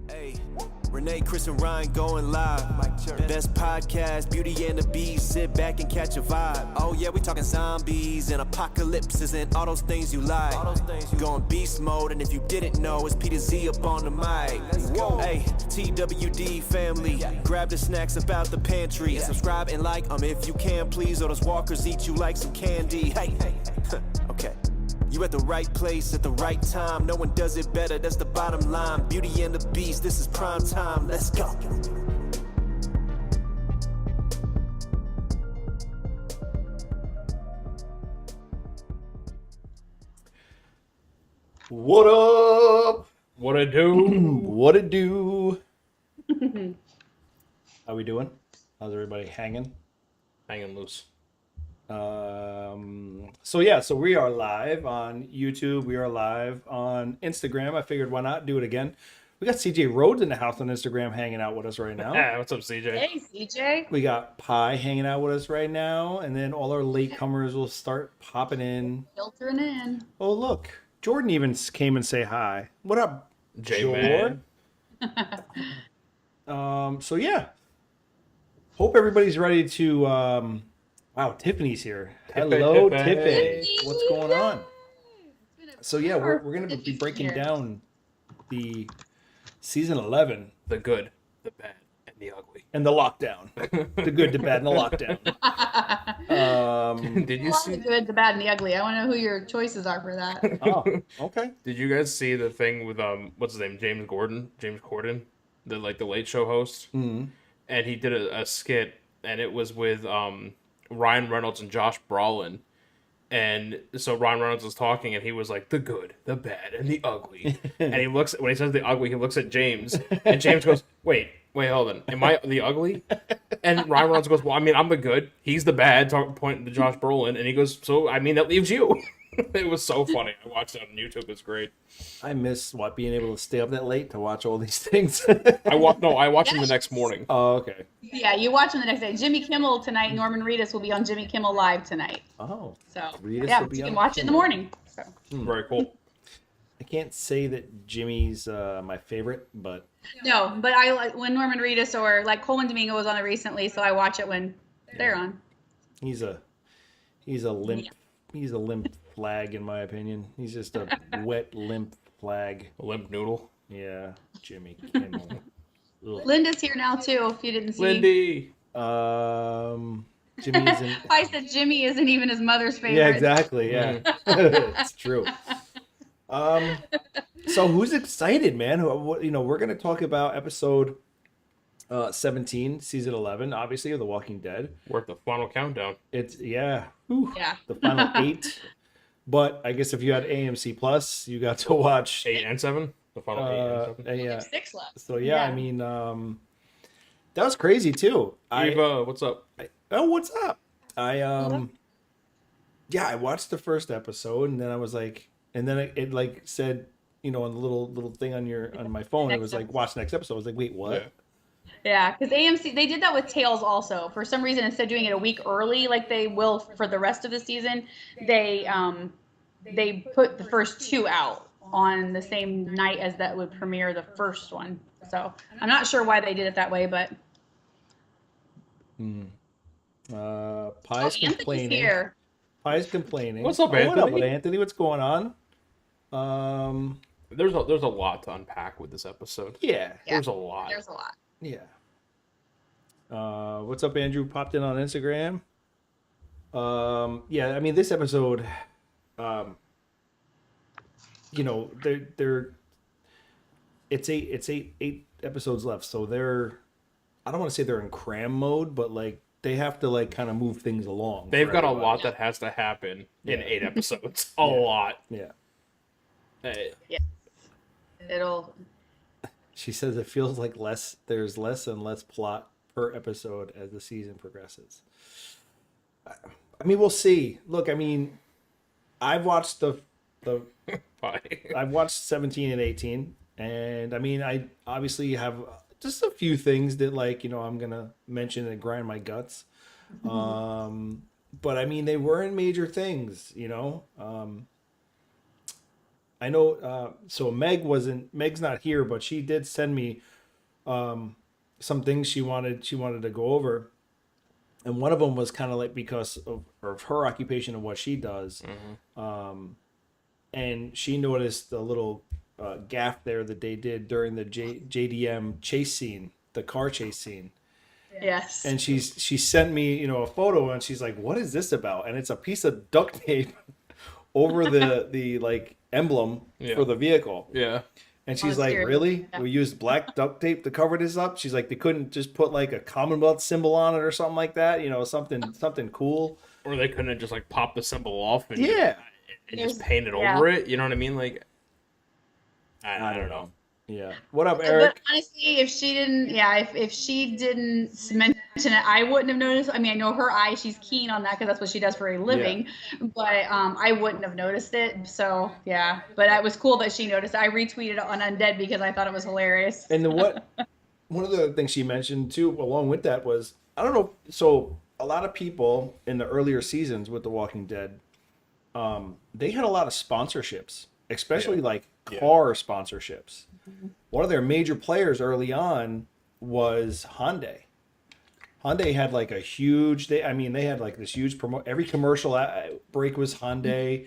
Hey, Renee, Chris, and Ryan going live. Best podcast, Beauty and the Beast. Sit back and catch a vibe. Oh yeah, we talking zombies and apocalypses and all those things you like. Going beast mode, and if you didn't know, it's P to Z up on the mic. Hey, TWD family, grab the snacks about the pantry and subscribe and like if you can, please. Or those walkers eat you like some candy. Hey, okay. You at the right place at the right time. No one does it better, that's the bottom line. Beauty and the Beast, this is prime time. Let's go. What up? What it do? What it do? How we doing? How's everybody hanging? Hanging loose. So we are live on YouTube. We are live on Instagram. I figured why not do it again. We got CJ Rhodes in the house on Instagram hanging out with us right now. Yeah, what's up, CJ? Hey, CJ. We got Pi hanging out with us right now, and then all our latecomers will start popping in. Filtering in. Oh, look. Jordan even came and say hi. What up, J-Man? So yeah. Hope everybody's ready to wow, Tiffany's here. Hello, Tiffany. What's going on? So yeah, we're going to be breaking down the season 11 The good, the bad, and the ugly. and the lockdown. The good, the bad, and the lockdown. Did you see? The good, the bad, and the ugly. I want to know who your choices are for that. Oh, okay. Did you guys see the thing with what's his name, James Corden, the Late Show host? Mm-hmm. And he did a skit, and it was with Ryan Reynolds and Josh Brolin. And so Ryan Reynolds was talking, and he was like, the good, the bad, and the ugly. And he looks, when he says the ugly, he looks at James, and James goes, wait, hold on. Am I the ugly? And Ryan Reynolds goes, well, I mean, I'm the good. He's the bad, pointing to Josh Brolin. And he goes, so, I mean, that leaves you. It was so funny. I watched it on YouTube. It's great. I miss being able to stay up that late to watch all these things. I watched them the next morning. Oh, okay. Yeah, you watch them the next day. Jimmy Kimmel tonight. Norman Reedus will be on Jimmy Kimmel Live tonight. Oh. So Reedus yeah, will be you can on watch it in the morning. So. Very cool. I can't say that Jimmy's my favorite, but No, but I like when Norman Reedus or like Coleman Domingo was on it recently, so I watch it when they're on. he's a limp flag in my opinion. He's just a wet limp flag. Limp noodle. Yeah, Jimmy Kimmel. Ugh. Linda's here now too. If you didn't see. Lindy. Jimmy isn't. I said Jimmy isn't even his mother's favorite. Yeah, exactly. Yeah, it's true. So who's excited, man? We're gonna talk about episode 17, season 11, obviously, of The Walking Dead. Worth the final countdown. It's whew, Yeah. the final 8. But I guess if you had AMC Plus, you got to watch 8 and 7. The final 8 and 7. yeah. There's 6 left. So I mean, that was crazy too. Eva, what's up? What's up? I watched the first episode, and then I was like, and then it like said, on the little thing on my phone, it was like, watch the next episode. I was like, wait, what? Yeah. Yeah, because AMC, they did that with Tales also. For some reason, instead of doing it a week early like they will for the rest of the season, they put the first 2 out on the same night as that would premiere the first one. So I'm not sure why they did it that way, but Pie's Anthony's complaining. here. Pie's complaining. What's up, What up, Anthony? Anthony? What's going on? There's a lot to unpack with this episode. Yeah. There's a lot. There's a lot. Yeah. What's up, Andrew? Popped in on Instagram. I mean, this episode, it's eight episodes left, so I don't want to say they're in cram mode, but like they have to like kind of move things along. They've got everybody. a lot that has to happen in 8 episodes. A Yeah. lot. Yeah. It'll. She says it feels like there's less and less plot per episode as the season progresses. I mean, we'll see. Look, I mean, I've watched I've watched 17 and 18, and I mean, I obviously have just a few things that I'm gonna mention and grind my guts. But I mean, they weren't major things, I know. So Meg's not here, but she did send me some things she wanted to go over, and one of them was kind of like because of her occupation and what she does, and she noticed the little gaff there that they did during the JDM chase scene, the car chase scene. Yes. And she sent me, a photo, and she's like, "What is this about?" And it's a piece of duct tape over the like emblem for the vehicle. Yeah. And she's like, "Really? We used black duct tape to cover this up?" She's like, "They couldn't just put like a Commonwealth symbol on it or something like that, something cool." Or they couldn't have just like popped the symbol off and just paint it over it. You know what I mean? Like, I don't know. Yeah. What up, Eric? But honestly, if she didn't mention it, I wouldn't have noticed. I mean, I know her eye; she's keen on that because that's what she does for a living. Yeah. But I wouldn't have noticed it. So yeah. But it was cool that she noticed. I retweeted it on Undead because I thought it was hilarious. And one of the things she mentioned too, along with that, was I don't know. So a lot of people in the earlier seasons with The Walking Dead, they had a lot of sponsorships, especially like car sponsorships. One of their major players early on was Hyundai. Hyundai had like a huge. They had like this huge every commercial break was Hyundai.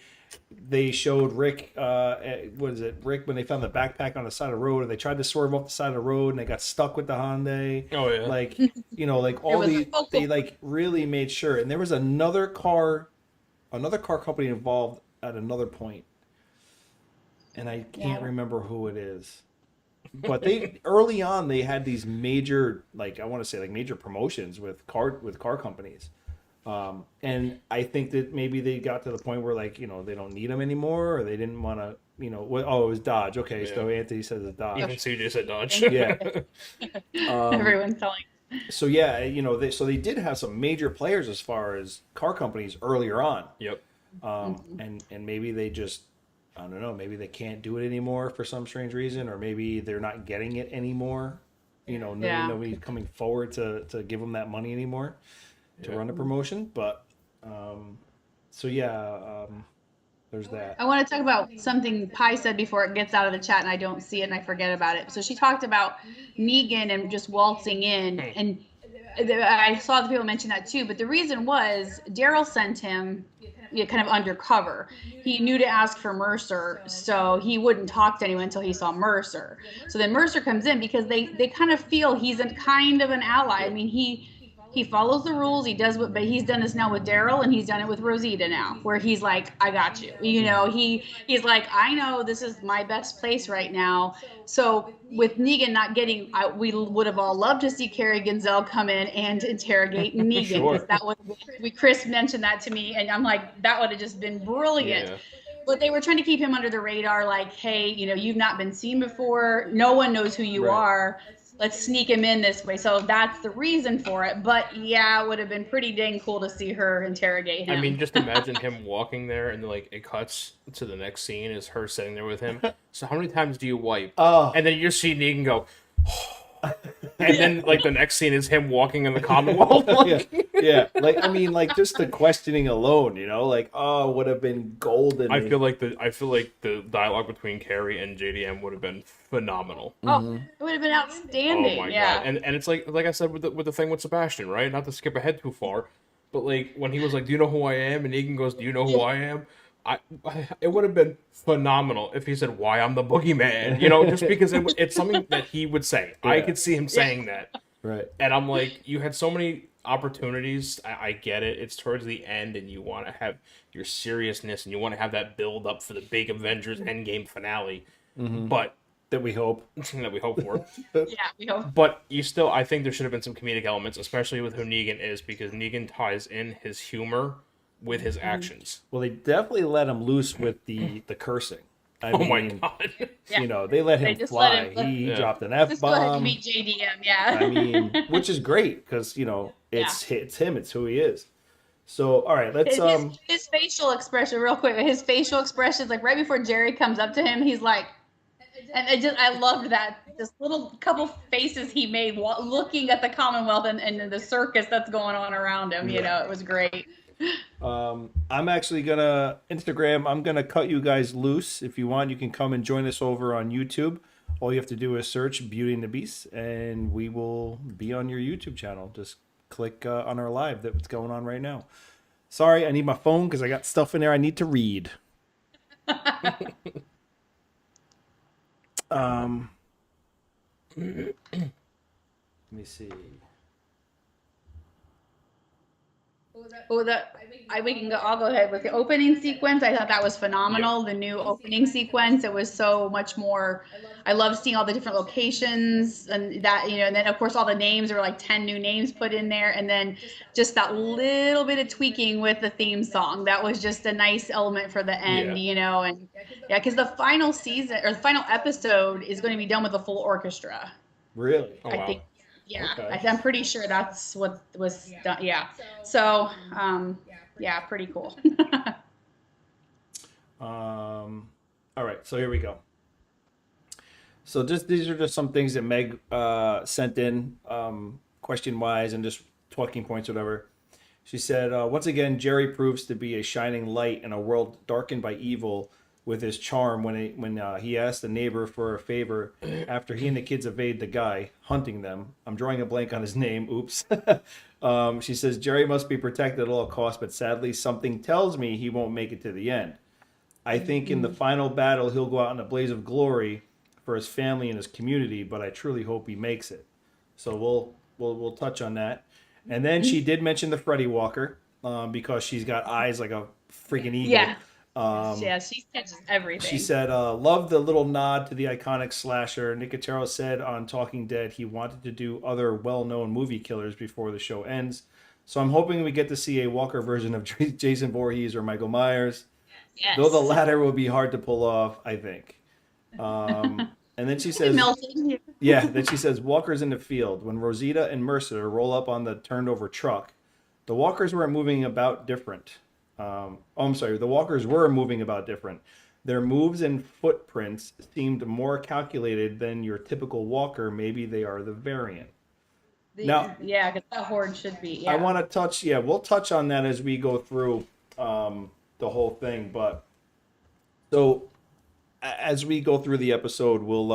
They showed Rick. What is it, Rick? When they found the backpack on the side of the road, and they tried to swerve off the side of the road, and they got stuck with the Hyundai. Oh yeah. Like like all they like really made sure. And there was another car company involved at another point, and I can't remember who it is. But they early on they had these major, like I want to say like major promotions with car companies, and I think that maybe they got to the point where like they don't need them anymore, or they didn't want to it was Dodge. Okay, so Anthony says it's Dodge. Even CJ said Dodge. Yeah. Everyone's telling. So yeah, they did have some major players as far as car companies earlier on. Yep. And maybe they just. I don't know. Maybe they can't do it anymore for some strange reason, or maybe they're not getting it anymore. Nobody's coming forward to give them that money anymore to run a promotion. But there's that. I want to talk about something Pi said before it gets out of the chat, and I don't see it, and I forget about it. So she talked about Negan and just waltzing in, and I saw the people mention that too. But the reason was Daryl sent him kind of undercover. He knew to ask for Mercer, so he wouldn't talk to anyone until he saw Mercer. So then Mercer comes in because they kind of feel he's a kind of an ally. I mean, he follows the rules. He does but he's done this now with Daryl, and he's done it with Rosita now, where he's like, I got you. He's like, I know this is my best place right now. So with Negan not getting, we would have all loved to see Carrie Genzel come in and interrogate Negan. Sure. That would Chris mentioned that to me, and I'm like, that would have just been brilliant. Yeah. But they were trying to keep him under the radar, like, hey, you've not been seen before. No one knows who you are. Let's sneak him in this way. So that's the reason for it. But yeah, it would have been pretty dang cool to see her interrogate him. I mean, just imagine him walking there and like it cuts to the next scene is her sitting there with him. So how many times do you wipe? Oh. And then you just see Negan go, and then like the next scene is him walking in the Commonwealth. Yeah. Like, I mean, like just the questioning alone, like, oh, would have been golden. I feel like the dialogue between Carrie and JDM would have been phenomenal. Oh, it would have been outstanding. Oh my god! And it's like I said with the thing with Sebastian, right? Not to skip ahead too far, but like when he was like, "Do you know who I am?" and Negan goes, "Do you know who I am?" It would have been phenomenal if he said, "Why I'm the boogeyman," just because it's something that he would say. Yeah. I could see him saying that. Right. And I'm like, you had so many opportunities. I get it. It's towards the end, and you want to have your seriousness, and you want to have that build up for the big Avengers Endgame finale. Mm-hmm. But that we hope for. Yeah, we hope. But I think there should have been some comedic elements, especially with who Negan is, because Negan ties in his humor with his actions. Well, they definitely let him loose with the cursing. I mean, my god! They let him fly. He dropped an F-bomb. Just go ahead and meet JDM, yeah. I mean, which is great because it's him. It's who he is. So, all right, let's his facial expression, real quick. His facial expressions, like right before Jerry comes up to him, he's like, and I loved that. This little couple faces he made looking at the Commonwealth and the circus that's going on around him. It was great. I'm actually gonna Instagram. I'm gonna cut you guys loose. If you want, you can come and join us over on YouTube. All you have to do is search Beauty and the Beast, and we will be on your YouTube channel. Just click on our live that's going on right now. Sorry, I need my phone because I got stuff in there I need to read. Let me see. Oh, I'll go ahead with the opening sequence. I thought that was phenomenal. The new opening sequence. It was so much more. I love seeing all the different locations and that, and then of course all the names. There were like 10 new names put in there, and then just that little bit of tweaking with the theme song. That was just a nice element for the end, and because the final season or the final episode is going to be done with a full orchestra. Really? Oh, wow. I think. Yeah, Okay. I'm pretty sure that's what was done. Yeah. So, pretty cool. All right, so here we go. So these are just some things that Meg sent in, question wise, and just talking points, whatever. She said, once again, Jerry proves to be a shining light in a world darkened by evil with his charm when he asked the neighbor for a favor after he and the kids evade the guy hunting them. I'm drawing a blank on his name. Oops. She says, Jerry must be protected at all costs, but sadly something tells me he won't make it to the end. I think in the final battle he'll go out in a blaze of glory for his family and his community, but I truly hope he makes it. So we'll touch on that. And then she did mention the Freddy Walker because she's got eyes like a freaking eagle. Yeah. She catches everything. She said, love the little nod to the iconic slasher. Nicotero said on Talking Dead he wanted to do other well-known movie killers before the show ends. So I'm hoping we get to see a Walker version of Jason Voorhees or Michael Myers. Yes. Though the latter will be hard to pull off, I think. And then she says, then she says, Walker's in the field. When Rosita and Mercer roll up on the turned over truck, the Walkers were moving about different. The Walkers were moving about different. Their moves and footprints seemed more calculated than your typical Walker. Maybe they are the variant. Now, because that horde should be. Yeah. I want to touch. Yeah, we'll touch on that as we go through the whole thing. But so as we go through the episode, we'll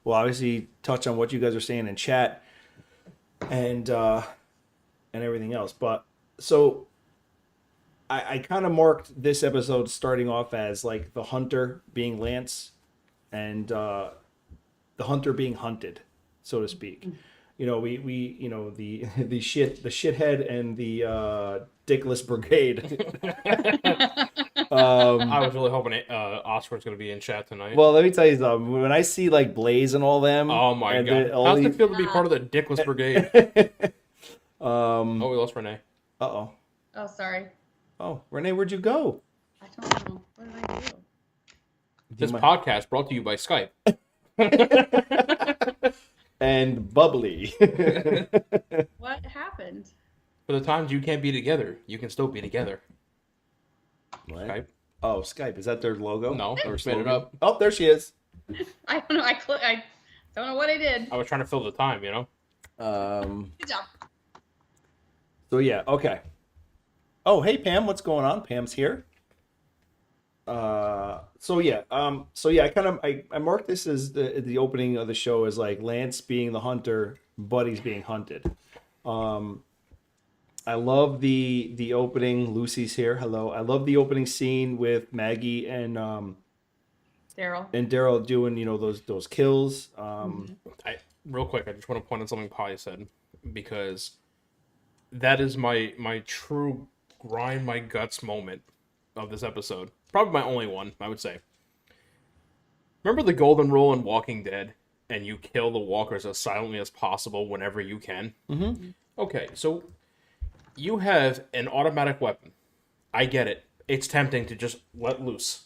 obviously touch on what you guys are saying in chat and everything else. But so. I kind of marked this episode starting off as like the hunter being Lance and the hunter being hunted, so to speak. We the shithead and the dickless brigade. I was really hoping Oscar's going to be in chat tonight. Well, let me tell you something. When I see like Blaze and all them, oh my god, how's it feel to be part of the dickless brigade? We lost Renee. Uh-oh. Oh, sorry. Oh, Renee, where'd you go? I don't know. What did I do? This podcast brought to you by Skype. And bubbly. What happened? For the times you can't be together, you can still be together. What? Skype. Oh, Skype. Is that their logo? No, Or made it up. Oh, there she is. I don't know. I don't know what I did. I was trying to fill the time, Good job. So yeah, okay. Oh, hey Pam, what's going on? Pam's here. I marked this as the opening of the show as like Lance being the hunter, Buddy's being hunted. I love the opening. Lucy's here. Hello. I love the opening scene with Maggie and Daryl doing those kills. Real quick, I just want to point out something Polly said, because that is my true grind my guts moment of this episode. Probably my only one, I would say. Remember the golden rule in Walking Dead, and you kill the walkers as silently as possible whenever you can? Mm-hmm. Okay, so you have an automatic weapon. I get it. It's tempting to just let loose.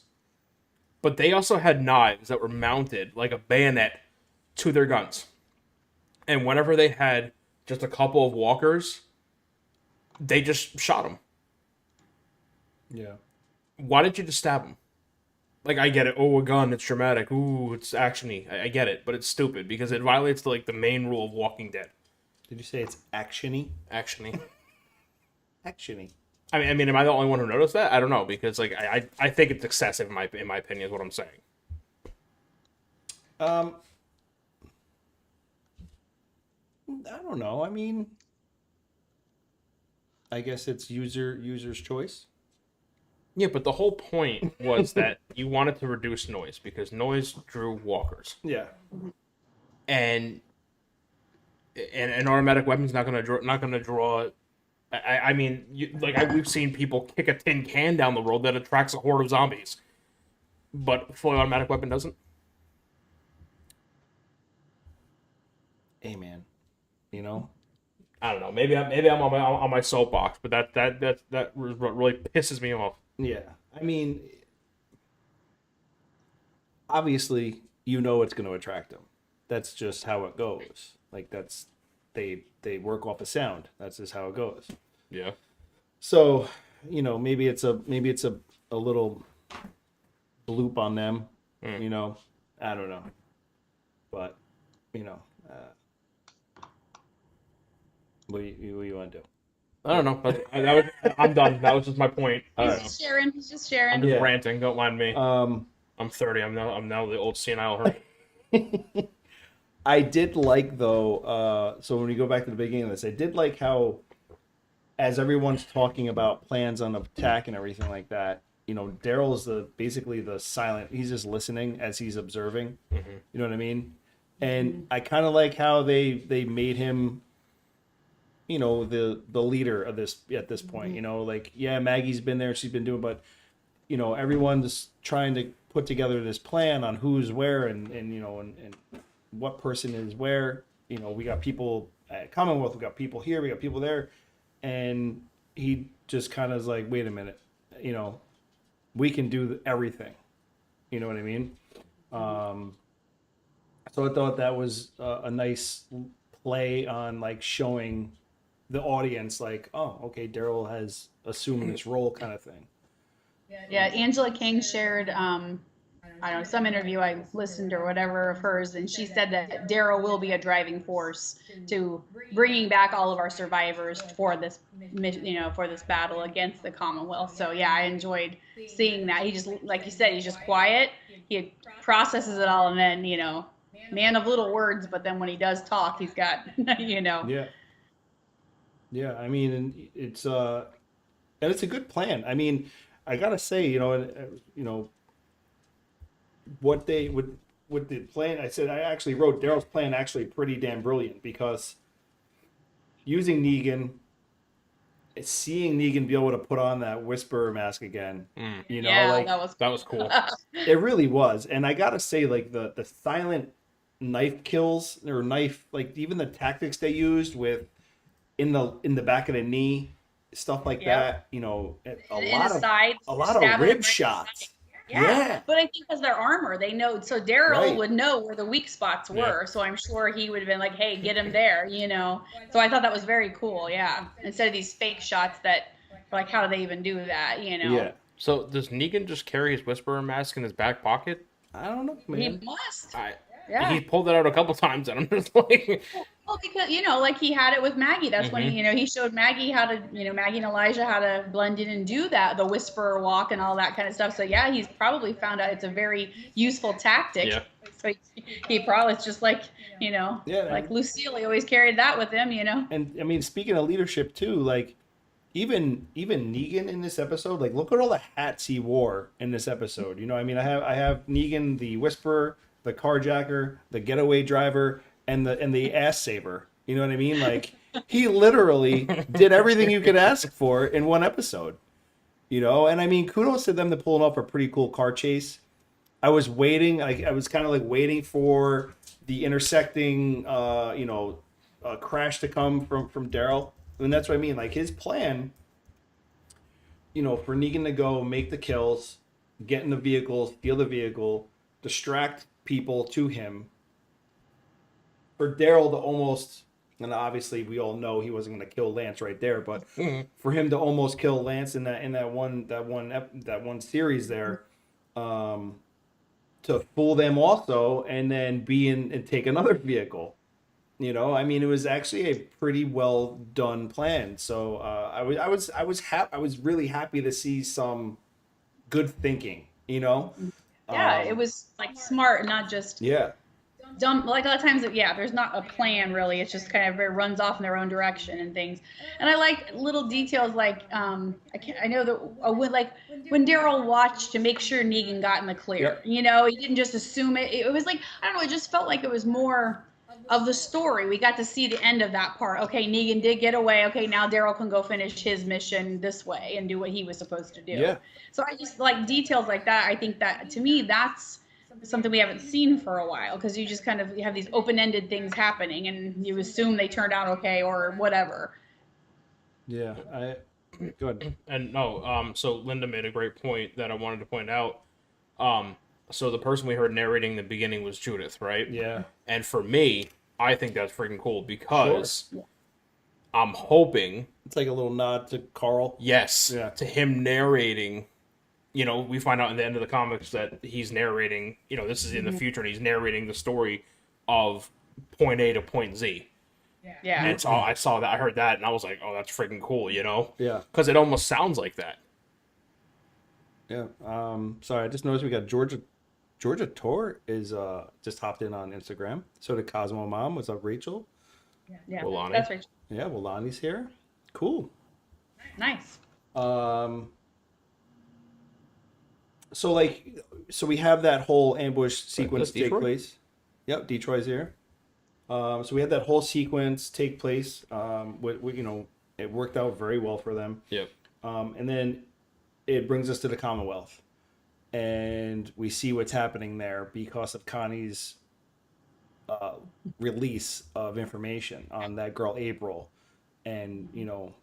But they also had knives that were mounted like a bayonet to their guns. And whenever they had just a couple of walkers, they just shot them. Yeah. Why did you just stab him? Like, I get it. Oh, a gun. It's dramatic. Ooh, it's actiony. I get it, but it's stupid because it violates the main rule of Walking Dead. Did you say it's actiony? Actiony. Actiony. I mean, am I the only one who noticed that? I don't know, because like I think it's excessive in my opinion is what I'm saying. I don't know. I mean, I guess it's user's choice. Yeah, but the whole point was that you wanted to reduce noise because noise drew walkers, Yeah. and an automatic weapon's not gonna draw. I mean, we've seen people kick a tin can down the road that attracts a horde of zombies, but a fully automatic weapon doesn't. Hey, man. You know. I don't know. Maybe I'm on my soapbox, but that really pisses me off. Yeah. I mean, obviously, you know it's going to attract them. That's just how it goes. Like they work off a sound. That's just how it goes. Yeah. So, maybe it's a little bloop on them. I don't know. But, what do you want to do? I don't know. I'm done. That was just my point. He's just sharing. He's just sharing. I'm just Yeah. ranting. Don't mind me. I'm 30. I'm now the old senile hermit. I did like, though, so when we go back to the beginning of this, I did like how, as everyone's talking about plans on attack and everything like that, Daryl's basically the silent, he's just listening as he's observing. Mm-hmm. You know what I mean? And I kind of like how they made him, the leader of this at this point. Like, yeah, Maggie's been there, she's been doing, but, everyone's trying to put together this plan on who's where and what person is where. We got people at Commonwealth, we got people here, we got people there, and he just kind of is like, wait a minute, we can do everything. You know what I mean? So I thought that was a nice play on like showing the audience like, oh, okay, Daryl has assumed this role kind of thing. Yeah, Angela King shared, I don't know, some interview I listened or whatever of hers, and she said that Daryl will be a driving force to bringing back all of our survivors for this, for this battle against the Commonwealth. So yeah, I enjoyed seeing that. He just, like you said, he's just quiet. He processes it all, and then man of little words. But then when he does talk, he's got Yeah. Yeah, I mean, and it's a good plan. I mean, I gotta say, what they would with the plan. I said I actually wrote Daryl's plan actually pretty damn brilliant, because using Negan, seeing Negan be able to put on that Whisperer mask again, that was cool. It really was. And I gotta say, like the silent knife kills or knife, like even the tactics they used with in the back of the knee, stuff like that. A lot of rib shots. Yeah. But I think because their armor, they know. So Daryl would know where the weak spots were. Yeah. So I'm sure he would have been like, "Hey, get him there," So I thought that was very cool. Yeah. Instead of these fake shots that, like, how do they even do that? Yeah. So does Negan just carry his Whisperer mask in his back pocket? I don't know, man. He must. Yeah. He pulled it out a couple times, and I'm just like, well, because like he had it with Maggie. That's when he showed Maggie how to, Maggie and Elijah how to blend in and do that, the Whisperer walk and all that kind of stuff. So yeah, he's probably found out it's a very useful tactic. Yeah. So he probably, it's just like like Lucille, he always carried that with him. And I mean, speaking of leadership too, like even Negan in this episode, like look at all the hats he wore in this episode. I mean, I have Negan, the Whisperer, the carjacker, the getaway driver, and the ass saver. You know what I mean? Like he literally did everything you could ask for in one episode. And I mean, kudos to them to pulling off a pretty cool car chase. I was waiting. I was kind of like waiting for the intersecting, crash to come from Daryl. And that's what I mean. Like his plan, for Negan to go make the kills, get in the vehicle, steal the vehicle, distract people to him, for Daryl to almost, and obviously we all know he wasn't going to kill Lance right there, but for him to almost kill Lance in that one series there, to fool them also, and then and take another vehicle, You know, I mean, it was actually a pretty well done plan. So I was really happy to see some good thinking. You know, Yeah, it was like smart, not just yeah, dumb. Like a lot of times, yeah, there's not a plan really. It's just kind of it runs off in their own direction and things. And I like little details like I know that when Daryl watched to make sure Negan got in the clear. Yep. You know, he didn't just assume it. It was like I don't know. It just felt like it was more of the story. We got to see the end of that part. Okay, Negan did get away. Okay, now Daryl can go finish his mission this way and do what he was supposed to do. Yeah. So I just like details like that. I think that to me that's something we haven't seen for a while because you just kind of have these open-ended things happening and you assume they turned out okay or whatever. Yeah, go ahead. And no, so Linda made a great point that I wanted to point out. So the person we heard narrating the beginning was Judith, right? Yeah. And for me, I think that's freaking cool because I'm hoping It's like a little nod to Carl. yes, Yeah. to him narrating. You know, we find out in the end of the comics that he's narrating, you know, this is in the future, and he's narrating the story of point A to point Z. Yeah. And so I saw that, I heard that, and I was like, oh, that's freaking cool, you know? Yeah. Because it almost sounds like that. Yeah. Sorry, I just noticed we got Georgia Tor is just hopped in on Instagram. So did Cosmo Mom. What's up, Rachel? Yeah. Wilani. That's right. Yeah, well, Lonnie's here. Cool. Nice. So we have that whole ambush sequence that's take Detroit? place. Yep, Detroit's here. So we had that whole sequence take place. You know, it worked out very well for them. Yep. And then it brings us to the Commonwealth, and we see what's happening there because of Connie's release of information on that girl April, and you know.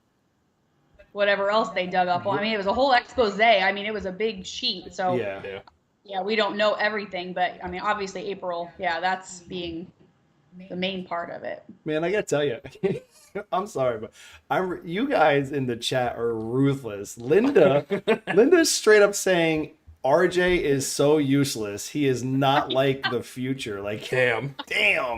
Whatever else they dug up. Well, I mean, it was a whole expose. I mean, it was a big sheet. So Yeah. we don't know everything, but I mean, obviously April, that's being the main part of it. Man, I gotta tell you, I'm sorry, but you guys in the chat are ruthless. Linda's straight up saying RJ is so useless. He is not like the future. Like, Damn.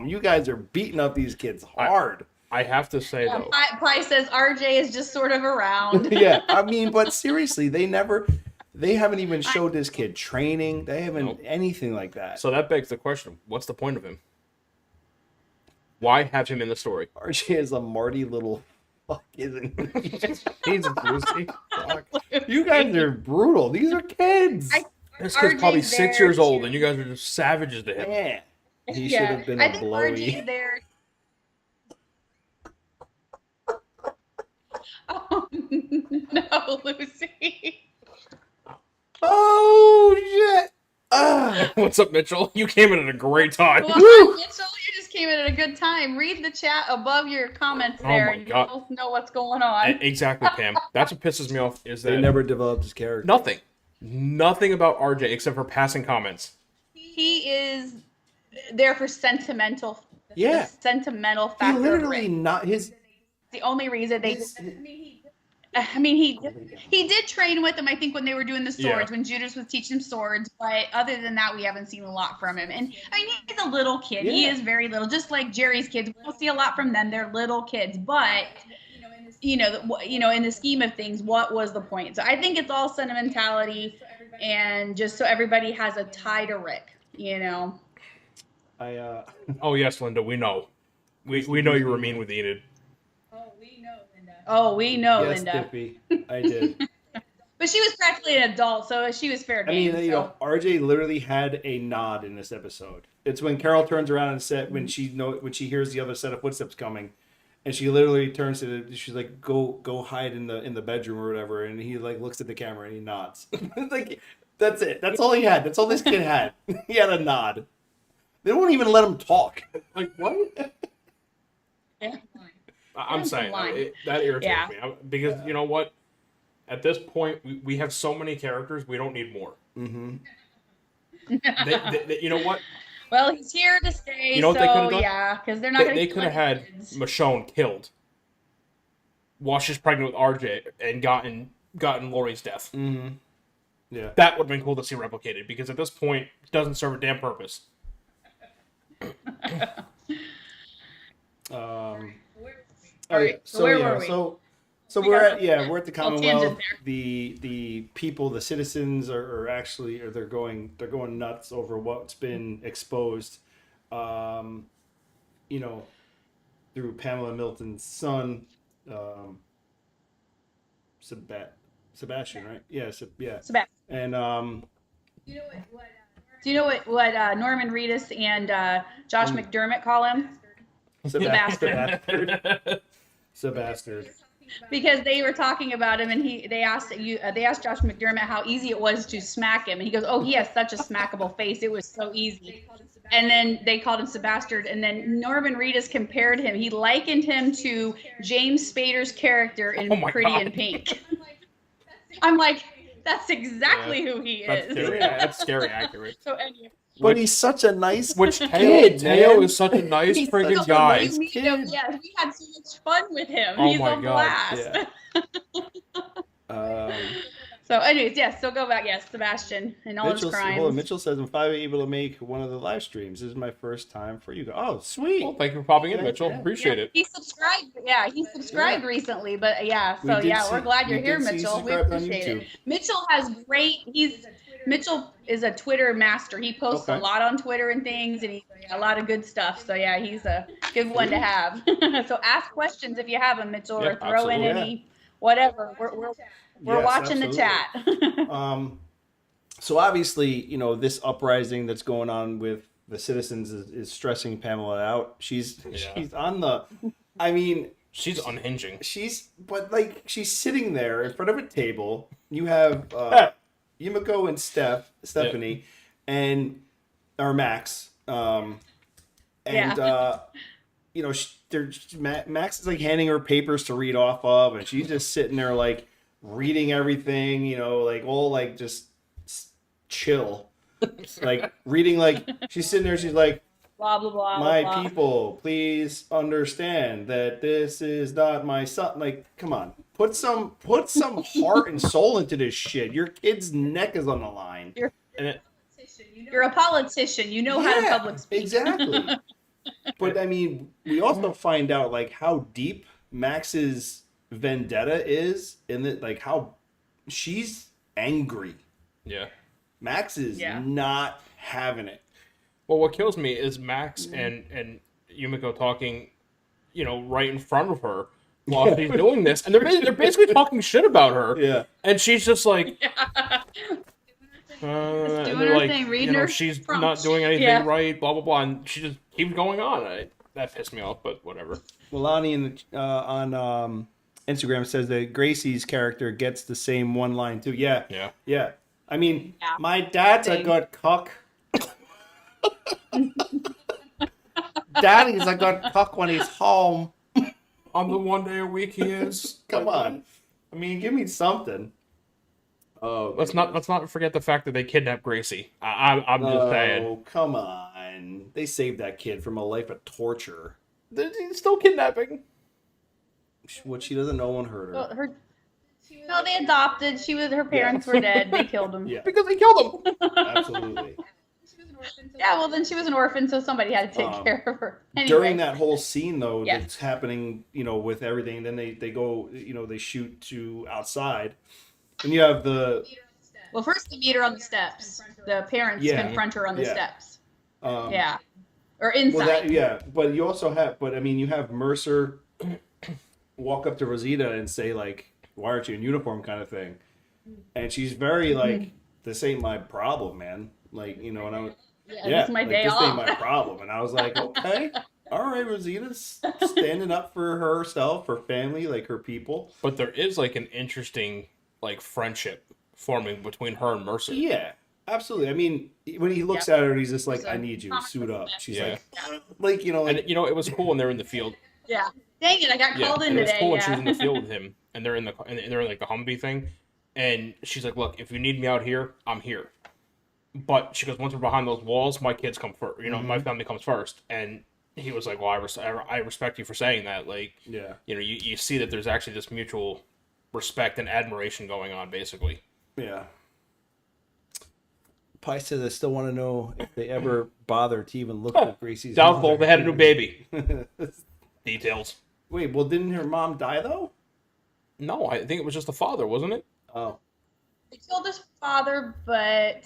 you guys are beating up these kids hard. I have to say, though. Pi says RJ is just sort of around. Yeah, I mean, but seriously, they haven't even showed this kid training. They haven't anything like that. So that begs the question, what's the point of him? Why have him in the story? RJ is a Marty little fuck, isn't he? He's a Lucy. Fuck. You guys are brutal. These are kids. This kid's probably 6 years old, and you guys are just savages to him. Yeah. He should have been a blowy. RJ's there. Oh, no, Lucy. Oh shit! What's up, Mitchell? You came in at a great time. Well, Mitchell, you just came in at a good time. Read the chat above your comments there, my and God. you'll know what's going on. Exactly, Pam. That's what pisses me off. Is that They never developed his character. nothing about RJ except for passing comments. He is there for sentimental. Yeah. The sentimental He factor. literally not his. The only reason they. I mean, he did train with them. I think when they were doing the swords, when Judas was teaching him swords. But other than that, we haven't seen a lot from him. And I mean, he's a little kid. Yeah. He is very little, just like Jerry's kids. We don't see a lot from them. They're little kids, but in the scheme of things, what was the point? So I think it's all sentimentality, and just so everybody has a tie to Rick. Oh yes, Linda, we know. We know you were mean with Enid. Oh, we know, Yes, Linda. Dippy. I did. But she was practically an adult, so she was fair game. I mean, RJ literally had a nod in this episode. It's when Carol turns around and said when she hears the other set of footsteps coming, and she literally turns to she's like, go hide in the bedroom or whatever, and he like looks at the camera and he nods. Like that's it. That's all he had. That's all this kid had. He had a nod. They won't even let him talk. Like what? Yeah. I'm saying that irritates me because you know what? At this point, we have so many characters. We don't need more. Mm-hmm. You know what? Well, he's here to stay. You know what they could have done? Yeah, because they're not going to. They could have had Michonne killed while she's pregnant with RJ and gotten Lori's death. Mm-hmm. Yeah, that would have been cool to see replicated because at this point, it doesn't serve a damn purpose. Oh yeah. So where yeah. were we? So We we're got we're at the little Commonwealth. tangent there. The people, the citizens are actually they're going nuts over what's been exposed. Um, you know, through Pamela Milton's son, um, Sebastian, right? Yeah, yeah. Sebastian. And Do you know what Norman Reedus and Josh McDermott call him? Sebastian. Sebastian. Because they were talking about him, and they asked Josh McDermott how easy it was to smack him, and he goes, "Oh, he has such a smackable face. It was so easy." And then they called him Sebastian, and then Norman Reedus compared him. He likened him to James Spader's character in Pretty in Pink. I'm like, that's exactly who he is. That's scary accurate. So anyway. But he's such a nice Teo is such a nice friggin' guy. You meet him, yeah, we had so much fun with him. Oh He's my a blast. Yeah. So, anyways, yes. So go back. Yes, Sebastian and all his crimes. Mitchell says, "I'm finally able to make one of the live streams. This is my first time for you guys." Oh, sweet. Well, thank you for popping in, Mitchell. Appreciate it. He subscribed. Yeah, he subscribed recently, but yeah. So we're glad you're here, Mitchell. We appreciate it. Mitchell has Mitchell is a Twitter master. He posts a lot on Twitter and things, and a lot of good stuff. So yeah, he's a good one to have. So ask questions if you have them, Mitchell, or throw in any whatever. We're watching the chat. So obviously, this uprising that's going on with the citizens is stressing Pamela out. She's on the, I mean, she's unhinging. She's sitting there in front of a table. You have Yumiko and Stephanie, or Max, Max is like handing her papers to read off of, and she's just sitting there like reading everything, just chill, like reading, like she's sitting there, she's like, blah blah blah. My blah. people, please understand that this is not my son. Like, come on, put some heart and soul into this shit. Your kid's neck is on the line. You're a politician. You know how to public speak. Exactly. But I mean, we also find out like how deep Max's vendetta is, in that, like, how she's angry. Yeah. Max is not having it. Well, what kills me is Max and Yumiko talking, right in front of her while she's doing this, and they're basically talking shit about her. Yeah. And she's just like, doing her thing, reading her. She's not doing anything right, blah blah blah, and she just keeps going on. That pissed me off, but whatever. Melanie on Instagram says that Gracie's character gets the same one line too. Yeah. I mean, my dad's a good cook. Daddy's a good cook when he's home. On the one day a week he is. Come on. I mean, give me something. Oh, let's not forget the fact that they kidnapped Gracie. I'm just saying. Oh, come on. They saved that kid from a life of torture. They're still kidnapping. What, she doesn't know one hurt her. No, they adopted. Her parents were dead. They killed them. Yeah. Because they killed them. Absolutely. Yeah, well, then she was an orphan, so somebody had to take care of her. Anyway. During that whole scene, though, that's happening, with everything, then they go, they shoot to outside. And you have Well, first they meet her on the steps. The parents confront her on the steps. Or inside. Well, but you also have, you have Mercer walk up to Rosita and say, like, why aren't you in uniform, kind of thing. And she's very like, this ain't my problem, man. Like, and I was, this is my day this off. ain't my problem. And I was like, okay, all right, Rosita's standing up for herself, her family, like her people. But there is like an interesting like friendship forming between her and Mercer. Yeah, absolutely. I mean, when he looks at her, he's just like, I need you, suit up. She's like, and it was cool when they're in the field. Yeah. Dang it, I got called in today. It was cool when she was in the field with him, and they're in like the Humvee thing, and she's like, "Look, if you need me out here, I'm here." But she goes, "Once we're behind those walls, my kids come first. My family comes first." And he was like, "Well, I respect you for saying that. Like, you see that there's actually this mutual respect and admiration going on, basically." Yeah. Pi says, I still want to know if they ever bother to even look at Gracie's. Doubtful. They had a new baby. details. Wait, well, didn't her mom die though? No, I think it was just the father, wasn't it? Oh, They killed his father, but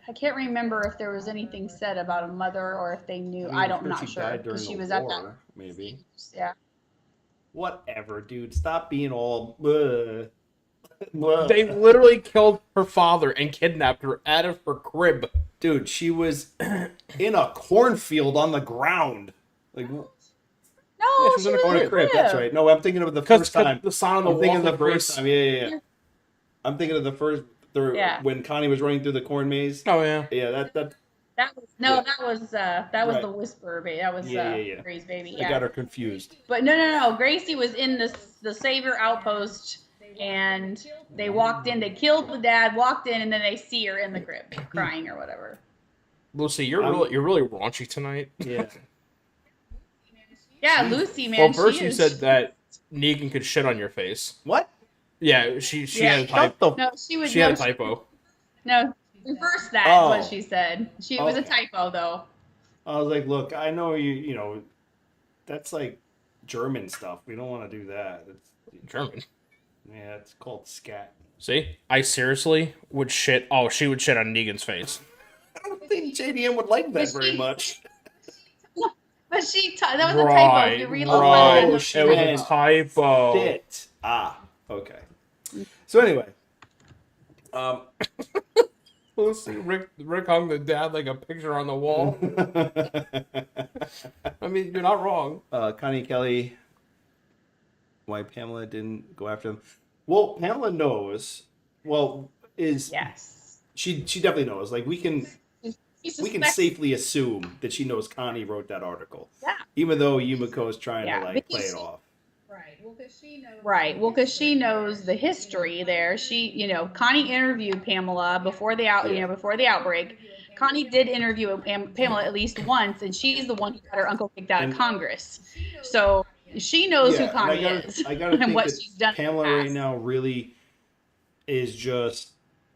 I can't remember if there was anything said about a mother or if they knew. I'm not sure. Died during Because she the was war, at that. maybe. Yeah. Whatever, dude. Stop being all. They literally killed her father and kidnapped her out of her crib. Dude, she was in a cornfield on the ground. Like, No, she was in a on a crib. That's right. No, I'm thinking of the first time. The sign on the I'm wall. thinking of The the first time. Yeah. I'm thinking of the first. When Connie was running through the corn maze. Oh yeah. Yeah, that. That was that was Right. the Whisperer baby. That was Yeah. Gray's baby. I Yeah. got her confused. But no. Gracie was in the Savior outpost, and they walked in. They killed the dad. Walked in, and then they see her in the crib, crying or whatever. Lucy, you're really raunchy tonight. Yeah. Yeah, Lucy, man. Well, first she you is. said that Negan could shit on your face. What? Yeah, she Yeah, had a typo. No, she would. She had a typo. No, reverse that is what she said. It was a typo, though. I was like, look, I know you know, that's like German stuff. We don't want to do that. It's German. Yeah, it's called scat. See? I seriously would shit. Oh, she would shit on Negan's face. I don't think JDM would like that very much. But that was a typo. If you read the letter, It was a typo. Shit. Okay. So anyway, Lucy, Rick hung the dad like a picture on the wall. I mean, you're not wrong. Connie Kelly, why Pamela didn't go after them? Well, Pamela knows. yes, she definitely knows. Like we can safely assume that she knows Connie wrote that article. Yeah. Even though Yumiko is trying to play it off. Well, because she knows the history there. Connie interviewed Pamela before the outbreak. Connie did interview Pamela at least once, and she's the one who got her uncle kicked out of Congress. So she knows who Connie is I gotta and what that she's done. Pamela right now really is just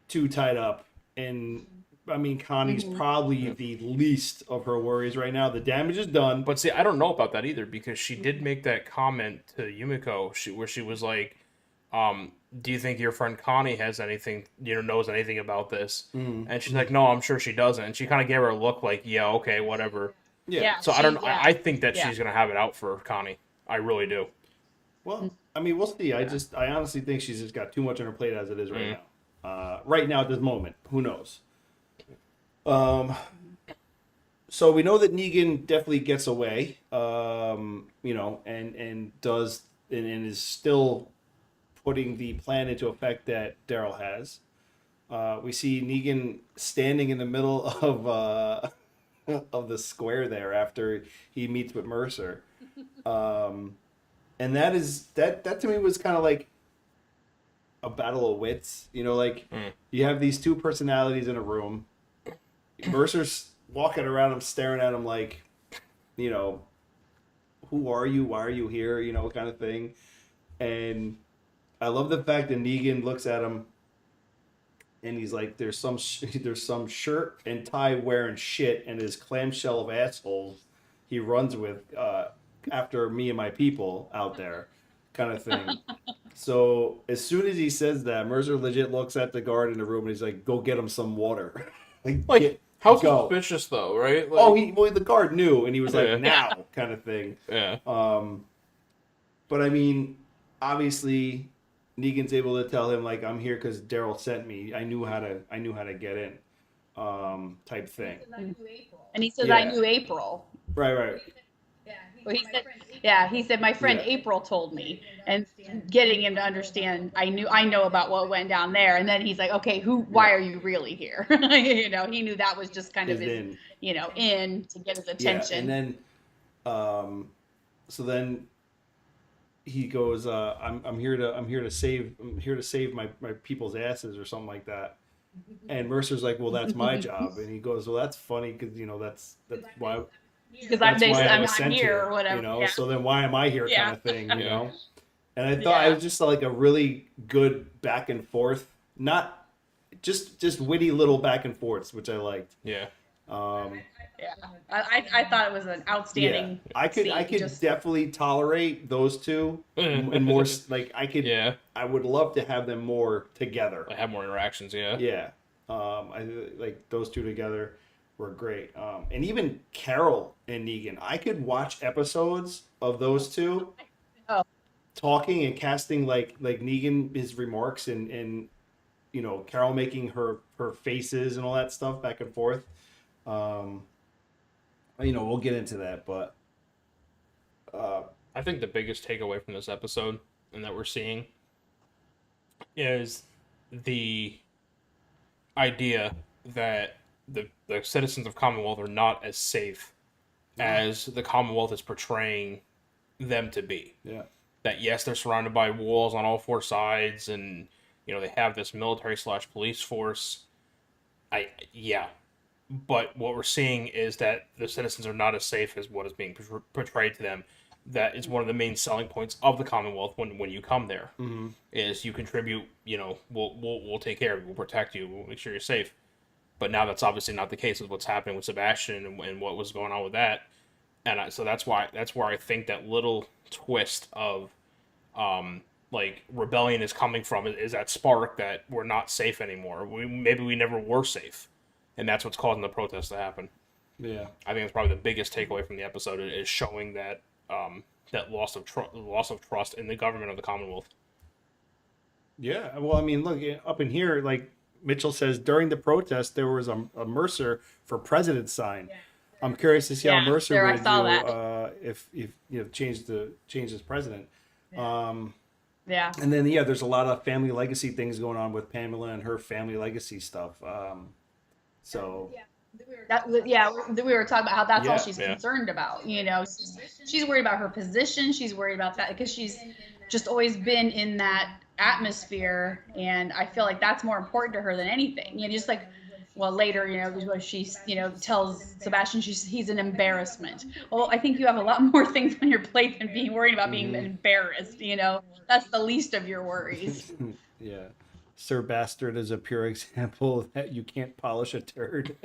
too tied up, and I mean Connie's probably the least of her worries right now. The damage is done. But see, I don't know about that either because she did make that comment to Yumiko where she was like, do you think your friend Connie has anything, knows anything about this? And she's like, no, I'm sure she doesn't. And she kind of gave her a look like, yeah, okay, whatever. Yeah. So I think that she's going to have it out for Connie. I really do. Well, I mean, we'll see. I honestly think she's just got too much on her plate as it is right now. Right now at this moment, who knows? So we know that Negan definitely gets away, and does and is still putting the plan into effect that Daryl has. We see Negan standing in the middle of of the square there after he meets with Mercer, and that to me was kind of like a battle of wits. You have these two personalities in a room. Mercer's walking around him, staring at him like, who are you? Why are you here? Kind of thing. And I love the fact that Negan looks at him and he's like, there's some shirt and tie wearing shit and his clamshell of assholes he runs with after me and my people out there, kind of thing. So as soon as he says that, Mercer legit looks at the guard in the room and he's like, go get him some water. How suspicious though, right? The guard knew and he was like, now, kind of thing. Yeah. But I mean, obviously Negan's able to tell him like, I'm here because Daryl sent me. I knew how to get in, type thing. And he says, I knew April. Right. Well, he said, my friend April told me, and getting him to understand, I know about what went down there. And then he's like, okay, why are you really here? He knew that was just kind of his, in to get his attention. Yeah, and then, so then he goes, I'm here to save my people's asses or something like that. And Mercer's like, well, that's my job. And he goes, well, that's funny because that's why. Because I'm here or whatever. So then why am I here kind of thing, And I thought it was just like a really good back and forth, not just witty little back and forths, which I liked. Yeah. Yeah, I thought it was an outstanding. I could definitely tolerate those two and more like I could. Yeah. I would love to have them more together. Have more interactions. Yeah. Yeah. I like those two together were great. And even Carol and Negan, I could watch episodes of those two talking and casting like Negan his remarks and you know Carol making her faces and all that stuff back and forth. You know, we'll get into that, but I think the biggest takeaway from this episode and that we're seeing is the idea that the citizens of Commonwealth are not as safe as the Commonwealth is portraying them to be. Yeah. That yes, they're surrounded by walls on all four sides, and you know they have this military/police force. But what we're seeing is that the citizens are not as safe as what is being portrayed to them. That is one of the main selling points of the Commonwealth when you come there. Mm-hmm. Is you contribute. You know, we'll take care of you. We'll protect you. We'll make sure you're safe. But now that's obviously not the case with what's happening with Sebastian and what was going on with that. And so that's where I think that little twist of like rebellion is coming from is that spark that we're not safe anymore. Maybe we never were safe, and that's what's causing the protests to happen. Yeah, I think that's probably the biggest takeaway from the episode is showing that that loss of trust in the government of the Commonwealth. Yeah, well, I mean, look up in here, like Mitchell says, during the protest there was a Mercer for president sign. Yeah. I'm curious to see how Mercer would do if you know change as president. Yeah. And then there's a lot of family legacy things going on with Pamela and her family legacy stuff. So. We were talking about how that's all she's concerned about. You know, she's worried about her position. She's worried about that because she's just always been in that atmosphere, and I feel like that's more important to her than anything. You know, just like, well, later, you know, she, you know, tells Sebastian he's an embarrassment. Well, I think you have a lot more things on your plate than being worried about being embarrassed. You know, that's the least of your worries. Yeah. Sir Bastard is a pure example that you can't polish a turd.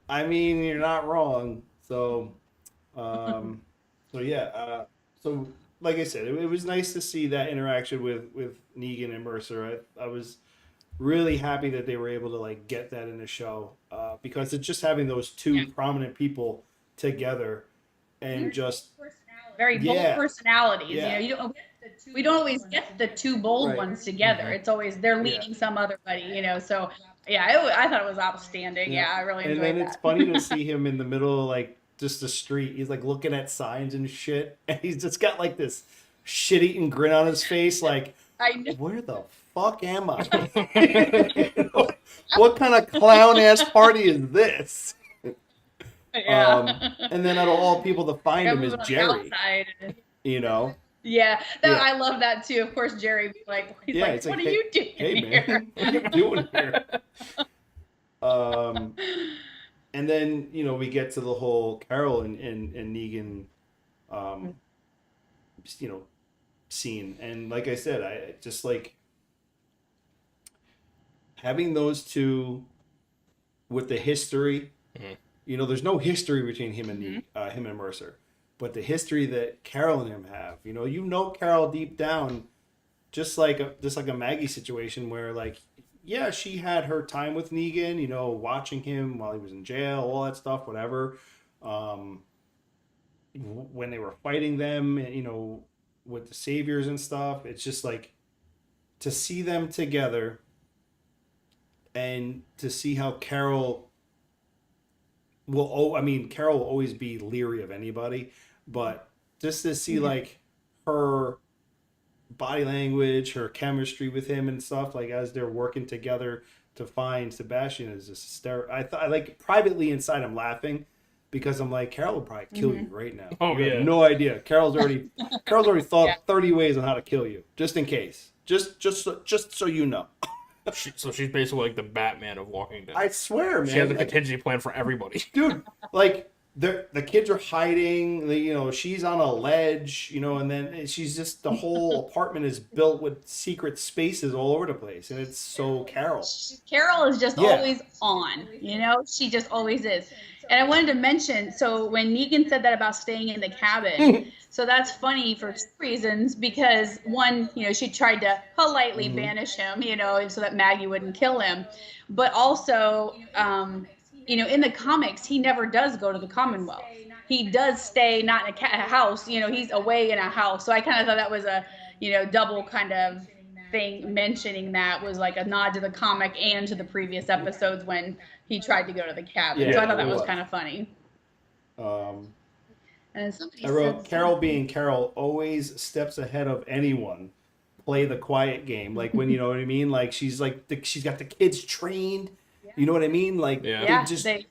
I mean, you're not wrong. So, so like I said, it was nice to see that interaction with Negan and Mercer. I was really happy that they were able to like get that in the show because it's just having those two prominent people together and just very bold personalities. Yeah. You know, we don't always get the two bold ones together. It's always they're leading some other buddy, you know. So I thought it was outstanding. Yeah, I really enjoyed that. And then it's funny to see him in the middle of like just the street. He's like looking at signs and shit, and he's just got like this shit-eating grin on his face, like, where the fuck am I? You know, what kind of clown ass party is this? Yeah. And then out of all people to find him is Jerry. You know. Yeah, I love that too. Of course, Jerry, like, he's like, "What are you doing here? What are you doing here?" And then we get to the whole Carol and Negan, scene, and like I said, I just like having those two with the history. Mm-hmm. There's no history between him and him and Mercer. But the history that Carol and him have, Carol deep down, just like a Maggie situation where, like, yeah, she had her time with Negan, watching him while he was in jail, all that stuff, whatever. When they were fighting them, with the saviors and stuff, it's just like to see them together and to see how Carol Carol will always be leery of anybody. But just to see like her body language, her chemistry with him and stuff, like as they're working together to find Sebastian, is just hysterical. I like privately inside I'm laughing because I'm like, Carol will probably kill you right now. Oh, you have no idea. Carol's already thought 30 ways on how to kill you, just in case, just so you know. So she's basically like the Batman of Walking Dead. I swear, man. She has a contingency plan for everybody. Dude, like, the kids are hiding. She's on a ledge. And then she's just the whole apartment is built with secret spaces all over the place, and it's so Carol. Carol is just always on. She just always is. And I wanted to mention, so when Negan said that about staying in the cabin, so that's funny for 2 reasons. Because one, she tried to politely banish him, so that Maggie wouldn't kill him. But also, in the comics, he never does go to the Commonwealth. He does stay not in a house. He's away in a house. So I kind of thought that was a, double kind of thing. Mentioning that was like a nod to the comic and to the previous episodes when he tried to go to the cabin. Yeah, so I thought that was kind of funny. And I wrote, Carol being Carol always steps ahead of anyone. Play the quiet game. Like when, you know what I mean? Like she's got the kids trained. You know what I mean? Like they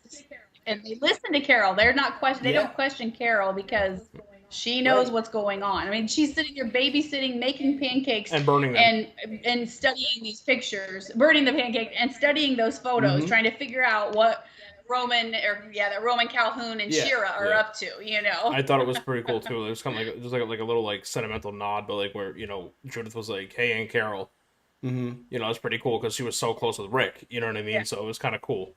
listen to Carol. They're not They don't question Carol because she knows what's going on. I mean, she's sitting there babysitting, making pancakes, and burning them, and studying these pictures, burning the pancake, and studying those photos, trying to figure out what that Roman Calhoun and Shira are up to. I thought it was pretty cool too. It was kind of like a little like sentimental nod, but like where Judith was like, "Hey, Aunt Carol." It's pretty cool because she was so close with Rick. You know what I mean? Yeah. So it was kind of cool.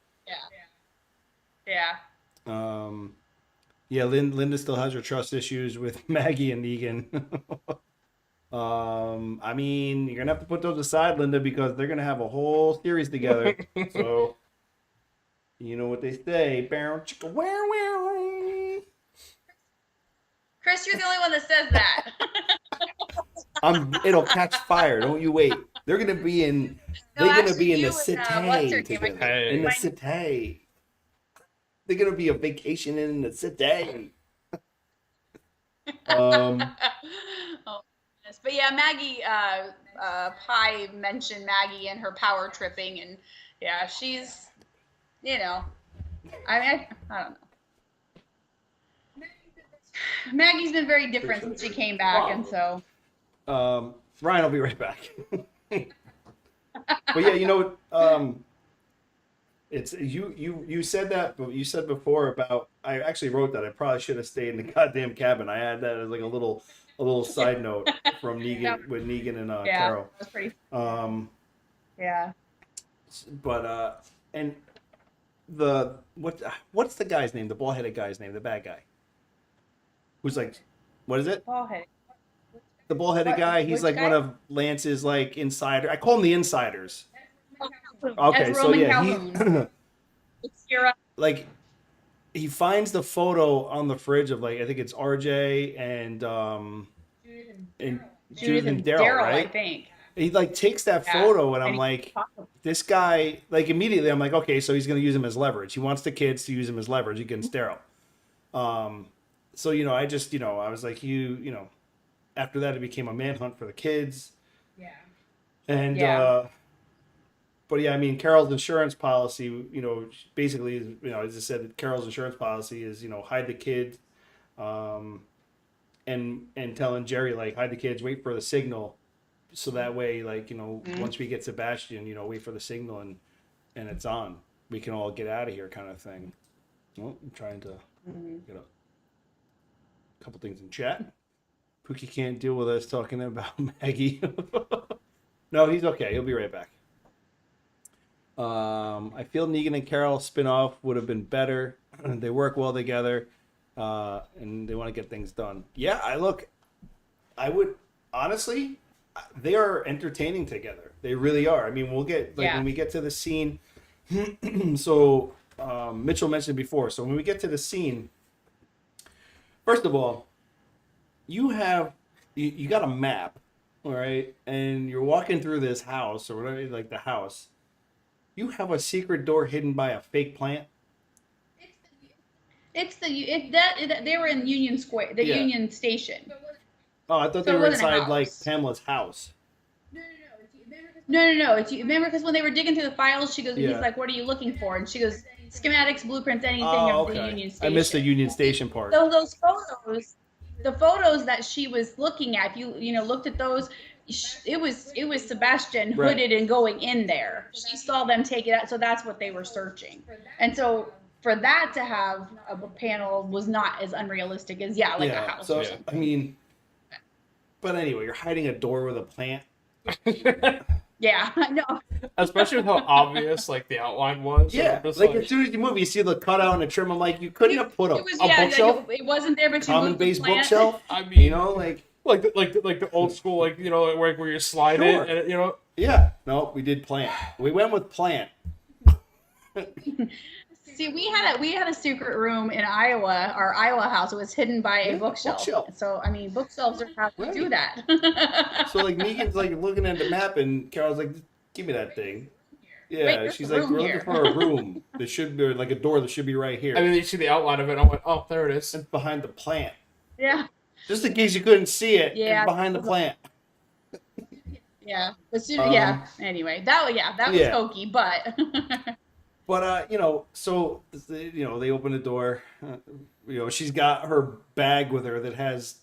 Yeah. Linda still has her trust issues with Maggie and Negan. I mean, you're gonna have to put those aside, Linda, because they're gonna have a whole series together. So, you know what they say, Chris, you're the only one that says that. It'll catch fire. Don't you wait. They're gonna be in. They're gonna be in the city together. In the city. They're gonna be a vacation in the city. But yeah, Maggie. Pi mentioned Maggie and her power tripping, and yeah, she's. I don't know. Maggie's been very different since she came back, and so. Ryan will be right back. But yeah, it's you said that, but you said before about, I actually wrote that I probably should have stayed in the goddamn cabin. I had that as like a little side note from Negan with Negan and Carol. That's pretty. Yeah. But and what's the guy's name? The bald-headed guy's name, the bad guy. Who's like, what is it? Bald-headed. The ball-headed guy, he's like one of Lance's like insider. I call them the insiders. Okay, so yeah, like he finds the photo on the fridge of like I think it's RJ and Judith and Daryl, right? I think. He like takes that photo and I'm like, this guy, like immediately I'm like, okay, so he's gonna use him as leverage. He wants the kids to use him as leverage against Daryl. So I just I was like, after that, it became a manhunt for the kids. Yeah. And, but yeah, I mean, Carol's insurance policy, basically, as I said, Carol's insurance policy is, hide the kids, and telling Jerry, like, hide the kids, wait for the signal. So that way, like, once we get Sebastian, wait for the signal and it's on. We can all get out of here kind of thing. Well, I'm trying to get a couple things in chat. Pookie can't deal with us talking about Maggie. No, he's okay. He'll be right back. I feel Negan and Carol spinoff would have been better. They work well together, and they want to get things done. Yeah, I would honestly, they are entertaining together. They really are. I mean, we'll get when we get to the scene. So Mitchell mentioned before. So when we get to the scene, first of all, you got a map, all right, and you're walking through this house or whatever, like the house. You have a secret door hidden by a fake plant. They were in Union Square, the Union Station. Oh, I thought they were inside like Pamela's house. No. Remember, because when they were digging through the files, she goes, he's like, "What are you looking for?" And she goes, "Schematics, blueprints, anything of the Union Station." I missed the Union Station part. So those photos. The photos that she was looking at, if you looked at those, it was Sebastian hooded and going in there. She saw them take it out, so that's what they were searching. And so for that to have a panel was not as unrealistic as a house. So I mean, but anyway, you're hiding a door with a plant. Yeah, I know. Especially with how obvious like the outline was. Yeah, like as soon as you move, you see the cutout and the trim. I'm like, you couldn't have put a bookshelf. It wasn't there, but you common moved the base plant. bookshelf. I mean, like the old school, like where you slide it, and Yeah, no, we did plant. We went with plant. See, we had a secret room in Iowa. Our Iowa house was hidden by a bookshelf. So I mean, bookshelves are how to do that. So like Negan's like looking at the map, and Carol's like, "Give me that thing." Yeah, Wait, she's like, "We're looking for a room. There should be like a door that should be right here." I mean, you see the outline of it. And I went, "Oh, there it is." It's behind the plant. Yeah. Just in case you couldn't see it, it's behind the plant. Yeah. Anyway, that was hokey, but. But so they open the door. She's got her bag with her that has.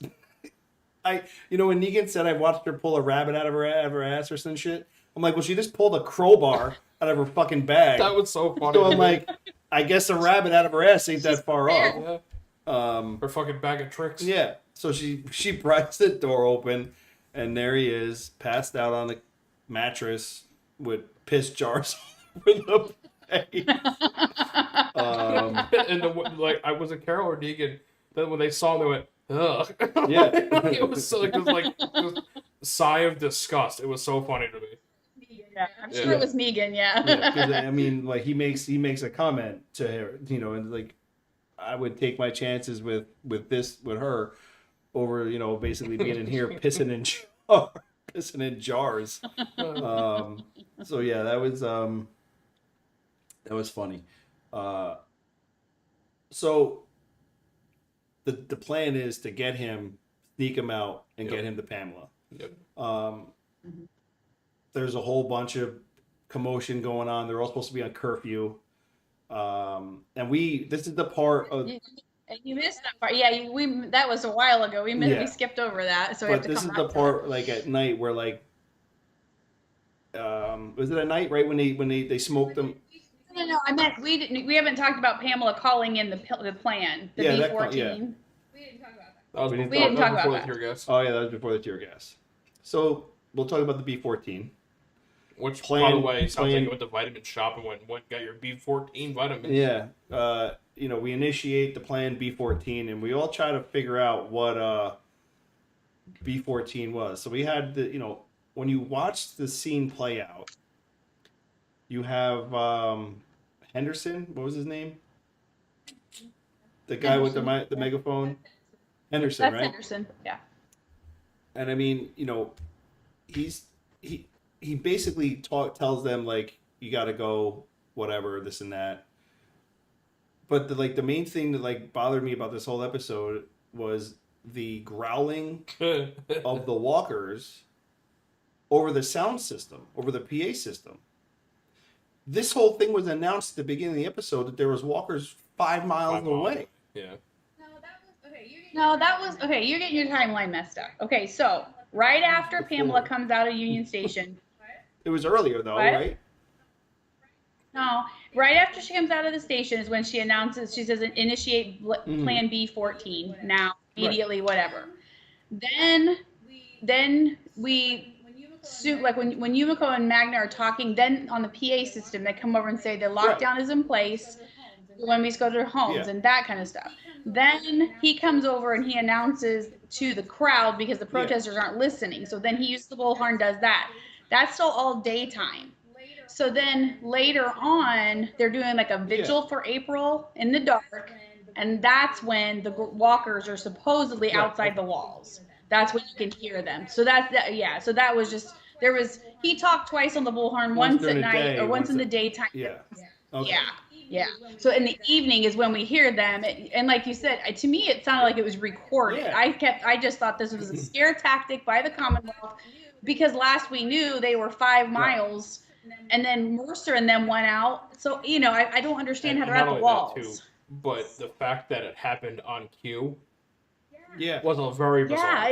When Negan said I watched her pull a rabbit out of her ass or some shit, I'm like, well, she just pulled a crowbar out of her fucking bag. That was so funny. So I'm like, I guess a rabbit out of her ass ain't that far off. Yeah. Her fucking bag of tricks. Yeah. So she pries the door open, and there he is, passed out on the mattress with piss jars over the. And I was a Carol or Negan. Then when they saw him, they went, "Ugh." Yeah, it was so just sigh of disgust. It was so funny to me. Yeah, I'm sure it was Negan. Yeah. Because I mean, like he makes a comment to her, and like I would take my chances with her over basically being in here pissing in jars. So yeah, that was funny. So the plan is to get him, sneak him out, and get him to Pamela. Yep. There's a whole bunch of commotion going on. They're all supposed to be on curfew. And this is the part of... You missed that part. Yeah, that was a while ago. We skipped over that. So but this is the part like at night where like... was it at night, right, when they smoked them? No, I meant we haven't talked about Pamela calling in the plan, the B14. We didn't talk about that. We didn't talk about that. The tear gas. Oh yeah, that was before the tear gas. So we'll talk about the B14. Which, by the way, sounds like you went to vitamin shop and went got your B14 vitamins. Yeah. We initiate the plan B14, and we all try to figure out what B14 was. So we had when you watch the scene play out, you have Henderson. What was his name? The guy with the megaphone. Henderson, That's right? Henderson. Yeah. And I mean, he basically tells them like, you got to go, whatever, this and that. But the main thing that like bothered me about this whole episode was the growling of the walkers over the sound system, over the PA system. This whole thing was announced at the beginning of the episode that there was walkers 5 miles away. Yeah. No, that was okay. You're getting your timeline messed up. Okay, so right after Pamela comes out of Union Station. It was earlier though, right? No, right after she comes out of the station is when she announces. She says, "Initiate Plan B14 now, immediately, whatever." Then we. Like when Yumiko and Magna are talking, then on the PA system they come over and say the lockdown is in place, when we go to their homes and that kind of stuff. Then he comes over and he announces to the crowd because the protesters aren't listening. So then he uses the bullhorn, does that. That's still all daytime. So then later on, they're doing like a vigil for April in the dark, and that's when the walkers are supposedly outside the walls. That's when you can hear them. So So that was just he talked twice on the bullhorn, once at night or once in the daytime. Yeah. Okay. Yeah. So in the evening is when we hear them, and like you said, to me it sounded like it was recorded. Yeah. I just thought this was a scare tactic by the Commonwealth, because last we knew they were 5 miles, and then Mercer and them went out. So I don't understand how they're at the walls. That too, but the fact that it happened on cue. Yeah. Was a very bizarre.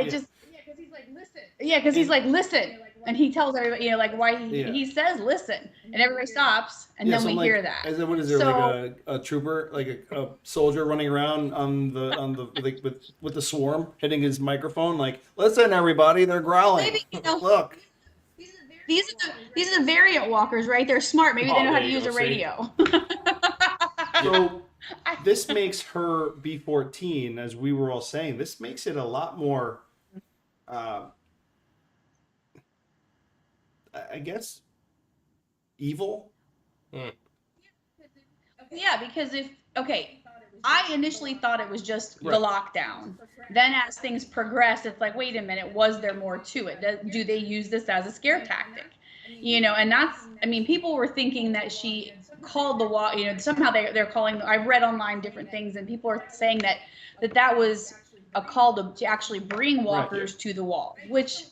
Yeah, because he's like, listen. And he tells everybody, like why he says, listen, and everybody stops, and then we hear that. What is there, like a trooper, like a soldier running around on the like with the swarm hitting his microphone, like, listen everybody, they're growling. Maybe, look. These are the variant walkers, right? They're smart. Maybe they know how to use a radio. So this makes her B14, as we were all saying. This makes it a lot more, I guess, evil. Yeah, because I initially thought it was just the lockdown. Then as things progressed, it's like, wait a minute, was there more to it? Do they use this as a scare tactic? And that's, people were thinking that she called the wall, somehow they're calling, I've read online different things, and people are saying that was a call to actually bring walkers to the wall, which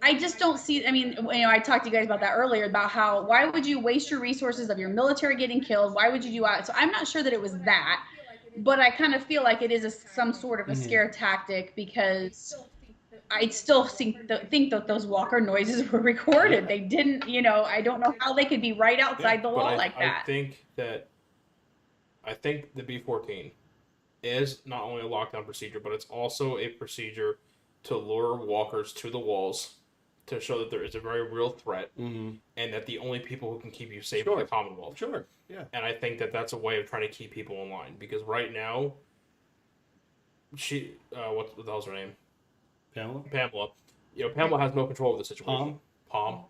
I just don't see. I talked to you guys about that earlier, about why would you waste your resources of your military getting killed? Why would you do that? So I'm not sure that it was that, but I kind of feel like it is some sort of a scare tactic, because I still think that those walker noises were recorded. They didn't, I don't know how they could be right outside the wall like that. I think the B14 is not only a lockdown procedure, but it's also a procedure to lure walkers to the walls, to show that there is a very real threat, and that the only people who can keep you safe are the Commonwealth. Sure, yeah. And I think that that's a way of trying to keep people in line, because right now, what the hell's her name? Pamela. Pamela has no control of the situation. Pamela.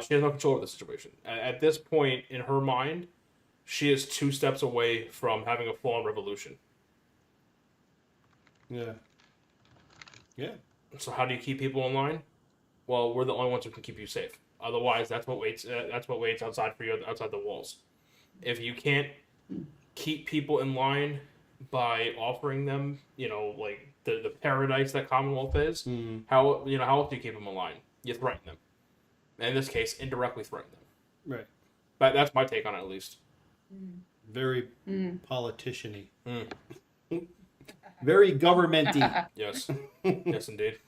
She has no control of the situation. At this point, in her mind, she is 2 steps away from having a full-on revolution. Yeah. Yeah. So how do you keep people in line? Well, we're the only ones who can keep you safe. Otherwise, that's what waits outside for you, outside the walls. If you can't keep people in line by offering them, like the paradise that Commonwealth is, how else do you keep them in line? You threaten them. And in this case, indirectly threaten them. Right. But that's my take on it, at least. Very politician-y. Very government-y. Yes. Yes, indeed.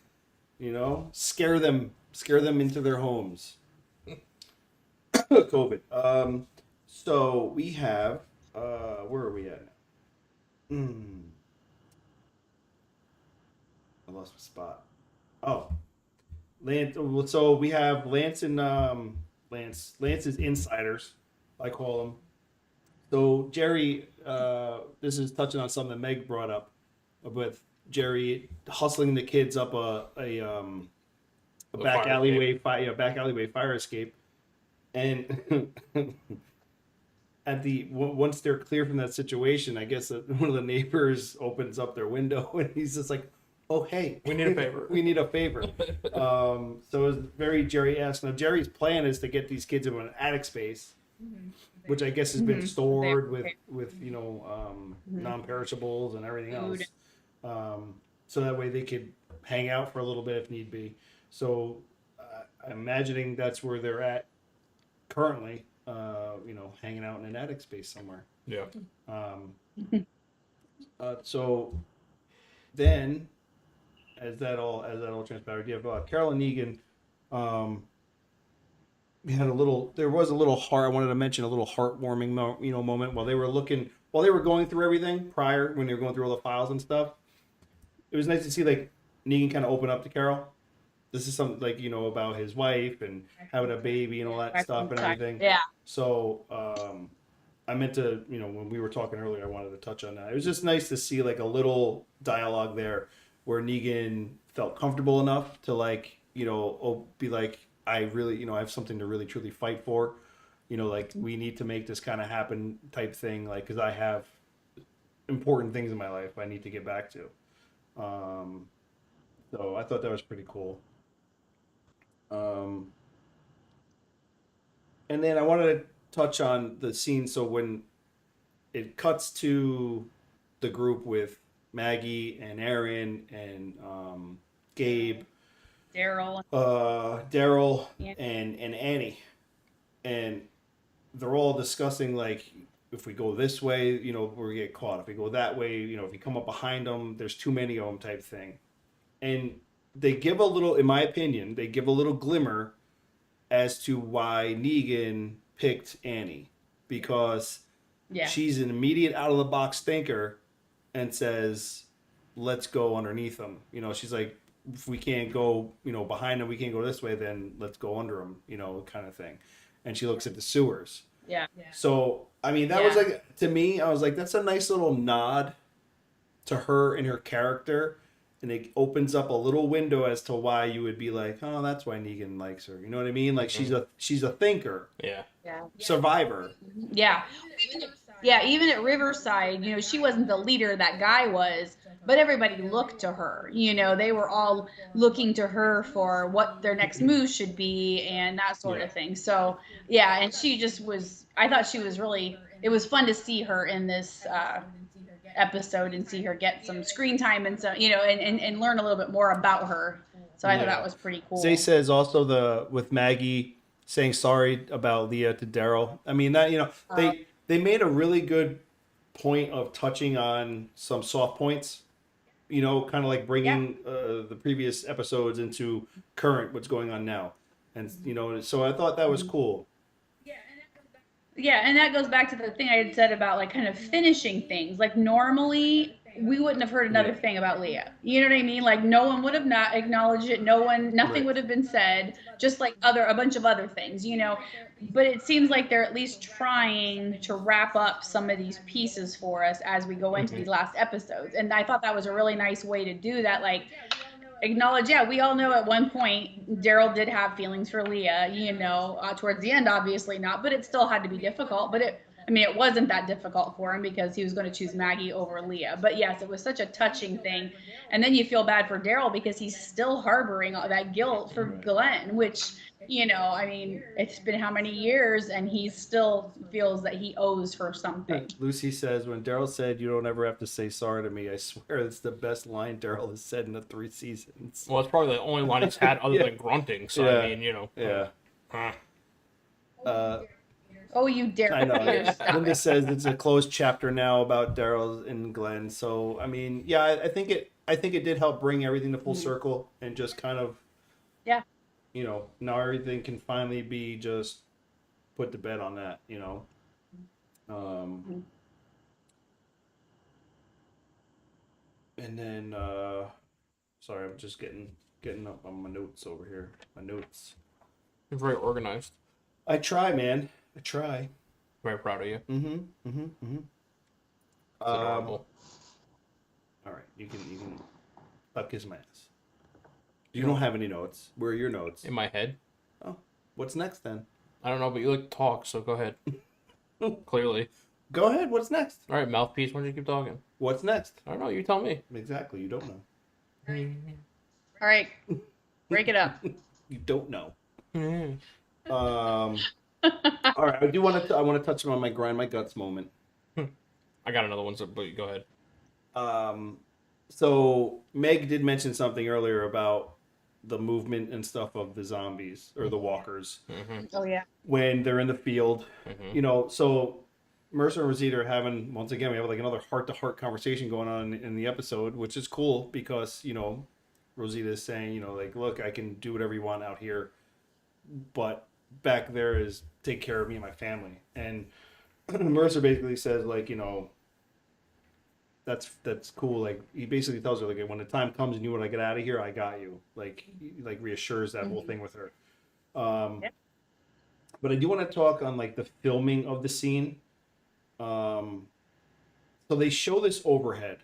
Scare them into their homes. COVID. So we have, where are we at now? I lost my spot. Oh, Lance. So we have Lance and Lance's insiders, I call them. So Jerry, this is touching on something that Meg brought up, with Jerry hustling the kids up a back alleyway fire escape, and once they're clear from that situation, I guess one of the neighbors opens up their window and he's just like, "Oh hey, we need a favor. We need a favor." So it was very Jerry-esque. Now Jerry's plan is to get these kids into an attic space, which I guess has been stored with non-perishables and everything else. So that way they could hang out for a little bit if need be. So I'm imagining that's where they're at currently, hanging out in an attic space somewhere. Yeah. So then, as that all transpired, you have Carol and Negan. We had there was a little I wanted to mention a little heartwarming moment while they were going through everything prior, when they were going through all the files and stuff. It was nice to see like Negan kind of open up to Carol. This is something like, about his wife and having a baby and all that stuff and everything. Yeah. So I meant to, when we were talking earlier, I wanted to touch on that. It was just nice to see like a little dialogue there where Negan felt comfortable enough to be like, I really, I have something to really truly fight for. Like we need to make this kind of happen type thing. Like, cause I have important things in my life I need to get back to. So I thought that was pretty cool. And then I wanted to touch on the scene. So when it cuts to the group with Maggie and Aaron and Gabe, Daryl, and Annie, and they're all discussing like, if we go this way, we're get caught. If we go that way, if you come up behind them, there's too many of them type thing. And they give a little, in my opinion, they give a little glimmer as to why Negan picked Annie, because she's an immediate out of the box thinker and says, let's go underneath them. You know, she's like, if we can't go, you know, behind them, we can't go this way, then let's go under them, you know, kind of thing. And she looks at the sewers. Yeah. So, I mean, that was like, to me, I was like, that's a nice little nod to her and her character. And it opens up a little window as to why you would be like, oh, that's why Negan likes her. You know what I mean? Like, she's a thinker. Yeah. Survivor. Yeah. Yeah, even at Riverside, you know, she wasn't the leader that guy was, but everybody looked to her. You know, they were all looking to her for what their next move should be and that sort of thing. So, yeah, and she just was, I thought she was really, it was fun to see her in this episode and see her get some screen time and so, you know, and learn a little bit more about her. So I thought that was pretty cool. Zay says also with Maggie saying sorry about Leah to Daryl. I mean, that, you know, they made a really good point of touching on some soft points, you know, kind of like bringing the previous episodes into current, what's going on now. And, you know, so I thought that was cool. Yeah, and that goes back to the thing I had said about like kind of finishing things. Like normally we wouldn't have heard another thing about Leah. You know what I mean? Like no one would have not acknowledged it. Nothing would have been said. Just like a bunch of other things, you know. But it seems like they're at least trying to wrap up some of these pieces for us as we go into these last episodes. And I thought that was a really nice way to do that. Like acknowledge, we all know at one point Daryl did have feelings for Leah, you know, towards the end, obviously not, but it still had to be difficult. But it wasn't that difficult for him because he was going to choose Maggie over Leah. But yes, it was such a touching thing. And then you feel bad for Daryl because he's still harboring all that guilt for Glenn, which, you know, I mean, it's been how many years and he still feels that he owes her something. Lucy says, when Daryl said, "You don't ever have to say sorry to me," I swear it's the best line Daryl has said in the 3 seasons. Well, it's probably the only line he's had other than grunting. So, I mean, you know. Yeah. Oh, you dare. I know. Linda says it's a closed chapter now about Daryl and Glenn. So, I mean, yeah, I think it did help bring everything to full circle and just kind of, you know, now everything can finally be just put to bed on that, you know. And then, sorry, I'm just getting up on my notes over here. My notes. You're very organized. I try, man. I try. Very proud of you. All right, you can kiss my ass. You don't have any notes. Where are your notes? In my head. Oh, what's next then? I don't know, but you like to talk, so go ahead. Clearly. Go ahead. What's next? All right, mouthpiece. Why don't you keep talking? What's next? I don't know. You tell me. Exactly. You don't know. All right, break it up. You don't know. All right. I want to touch on my grind my guts moment. I got another one, so but go ahead. So Meg did mention something earlier about the movement and stuff of the zombies or the walkers. Oh yeah. When they're in the field, you know, so Mercer and Rosita are having, once again, we have like another heart-to-heart conversation going on in the episode, which is cool because, you know, Rosita is saying, you know, like, look, I can do whatever you want out here, but back there is take care of me and my family. And Mercer basically says, like, you know, that's cool. Like, he basically tells her, like, when the time comes and you want to get out of here, I got you. Like reassures that whole thing with her. But I do want to talk on, like, the filming of the scene. So they show this overhead,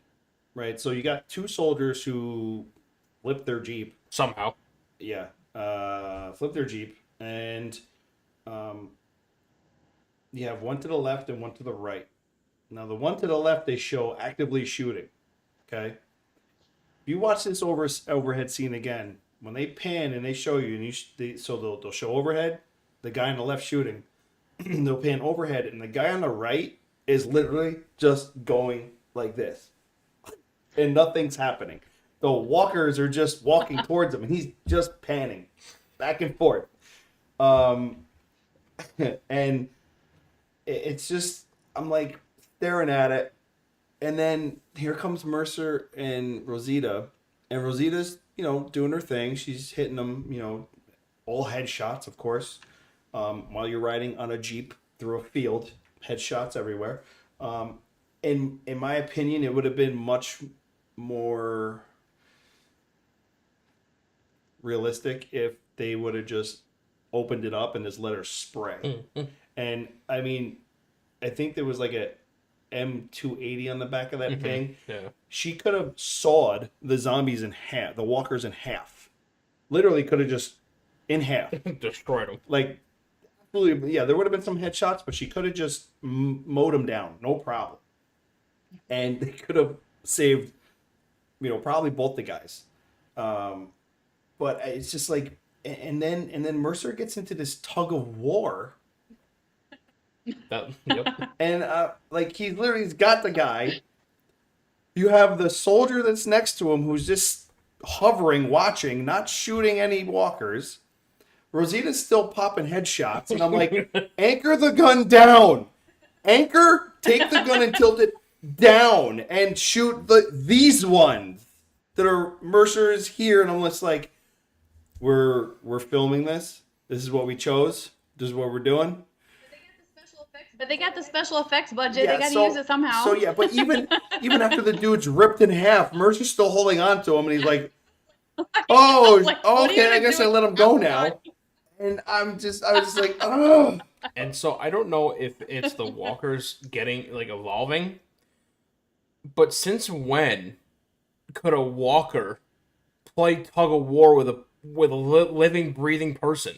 right? So you got 2 soldiers who flip their Jeep. Somehow. Yeah. Flip their Jeep. And you have one to the left and one to the right. Now, the one to the left, they show actively shooting, okay? If you watch this overhead scene again, when they pan and they show you, and they'll show overhead, the guy on the left shooting, they'll pan overhead, and the guy on the right is literally just going like this. And nothing's happening. The walkers are just walking towards him, and he's just panning back and forth. And it's just, I'm like staring at it. And then here comes Mercer and Rosita. And Rosita's, doing her thing. She's hitting them, all headshots, of course, while you're riding on a Jeep through a field. Headshots everywhere. In my opinion, it would have been much more realistic if they would have just opened it up and just let her spray. And I mean, I think there was like a M280 on the back of that thing. Yeah. She could have sawed the zombies in half, the walkers in half. Literally could have just in half. Destroyed them. Like, yeah, there would have been some headshots, but she could have just mowed them down, no problem. And they could have saved, probably both the guys. But it's just like, and then Mercer gets into this tug of war. Yep. And he's got the guy. You have the soldier that's next to him who's just hovering, watching, not shooting any walkers. Rosita's still popping headshots, and I'm like, anchor the gun down. Anchor, take the gun and tilt it down and shoot these ones that are Mercer's here. And I'm just like, we're filming this. This is what we chose. This is what we're doing. But they got the special effects budget. Yeah, they got to use it somehow. So yeah, but even after the dude's ripped in half, Mercer's still holding on to him, and he's like, "Oh, okay, I guess I let him go now." And I was just like, "Oh." And so I don't know if it's the walkers getting evolving, but since when could a walker play tug of war with a living, breathing person?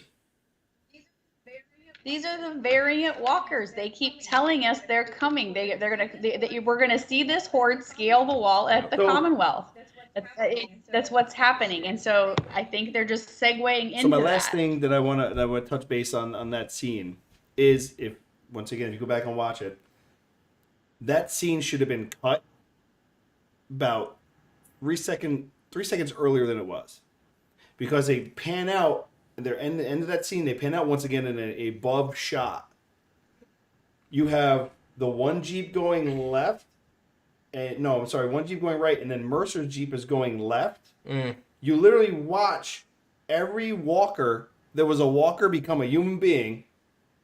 These are the variant walkers. They keep telling us they're coming. We're gonna see this horde scale the wall at the Commonwealth. That's what's happening, and so I think they're just segueing into that. So my last thing that I want to touch base on that scene is, if you go back and watch it, that scene should have been cut about 3 seconds earlier than it was, because they pan out. They're at the end of that scene. They pan out once again in a above shot. You have the one Jeep going left, one Jeep going right, and then Mercer's Jeep is going left. You literally watch every walker. There was a walker become a human being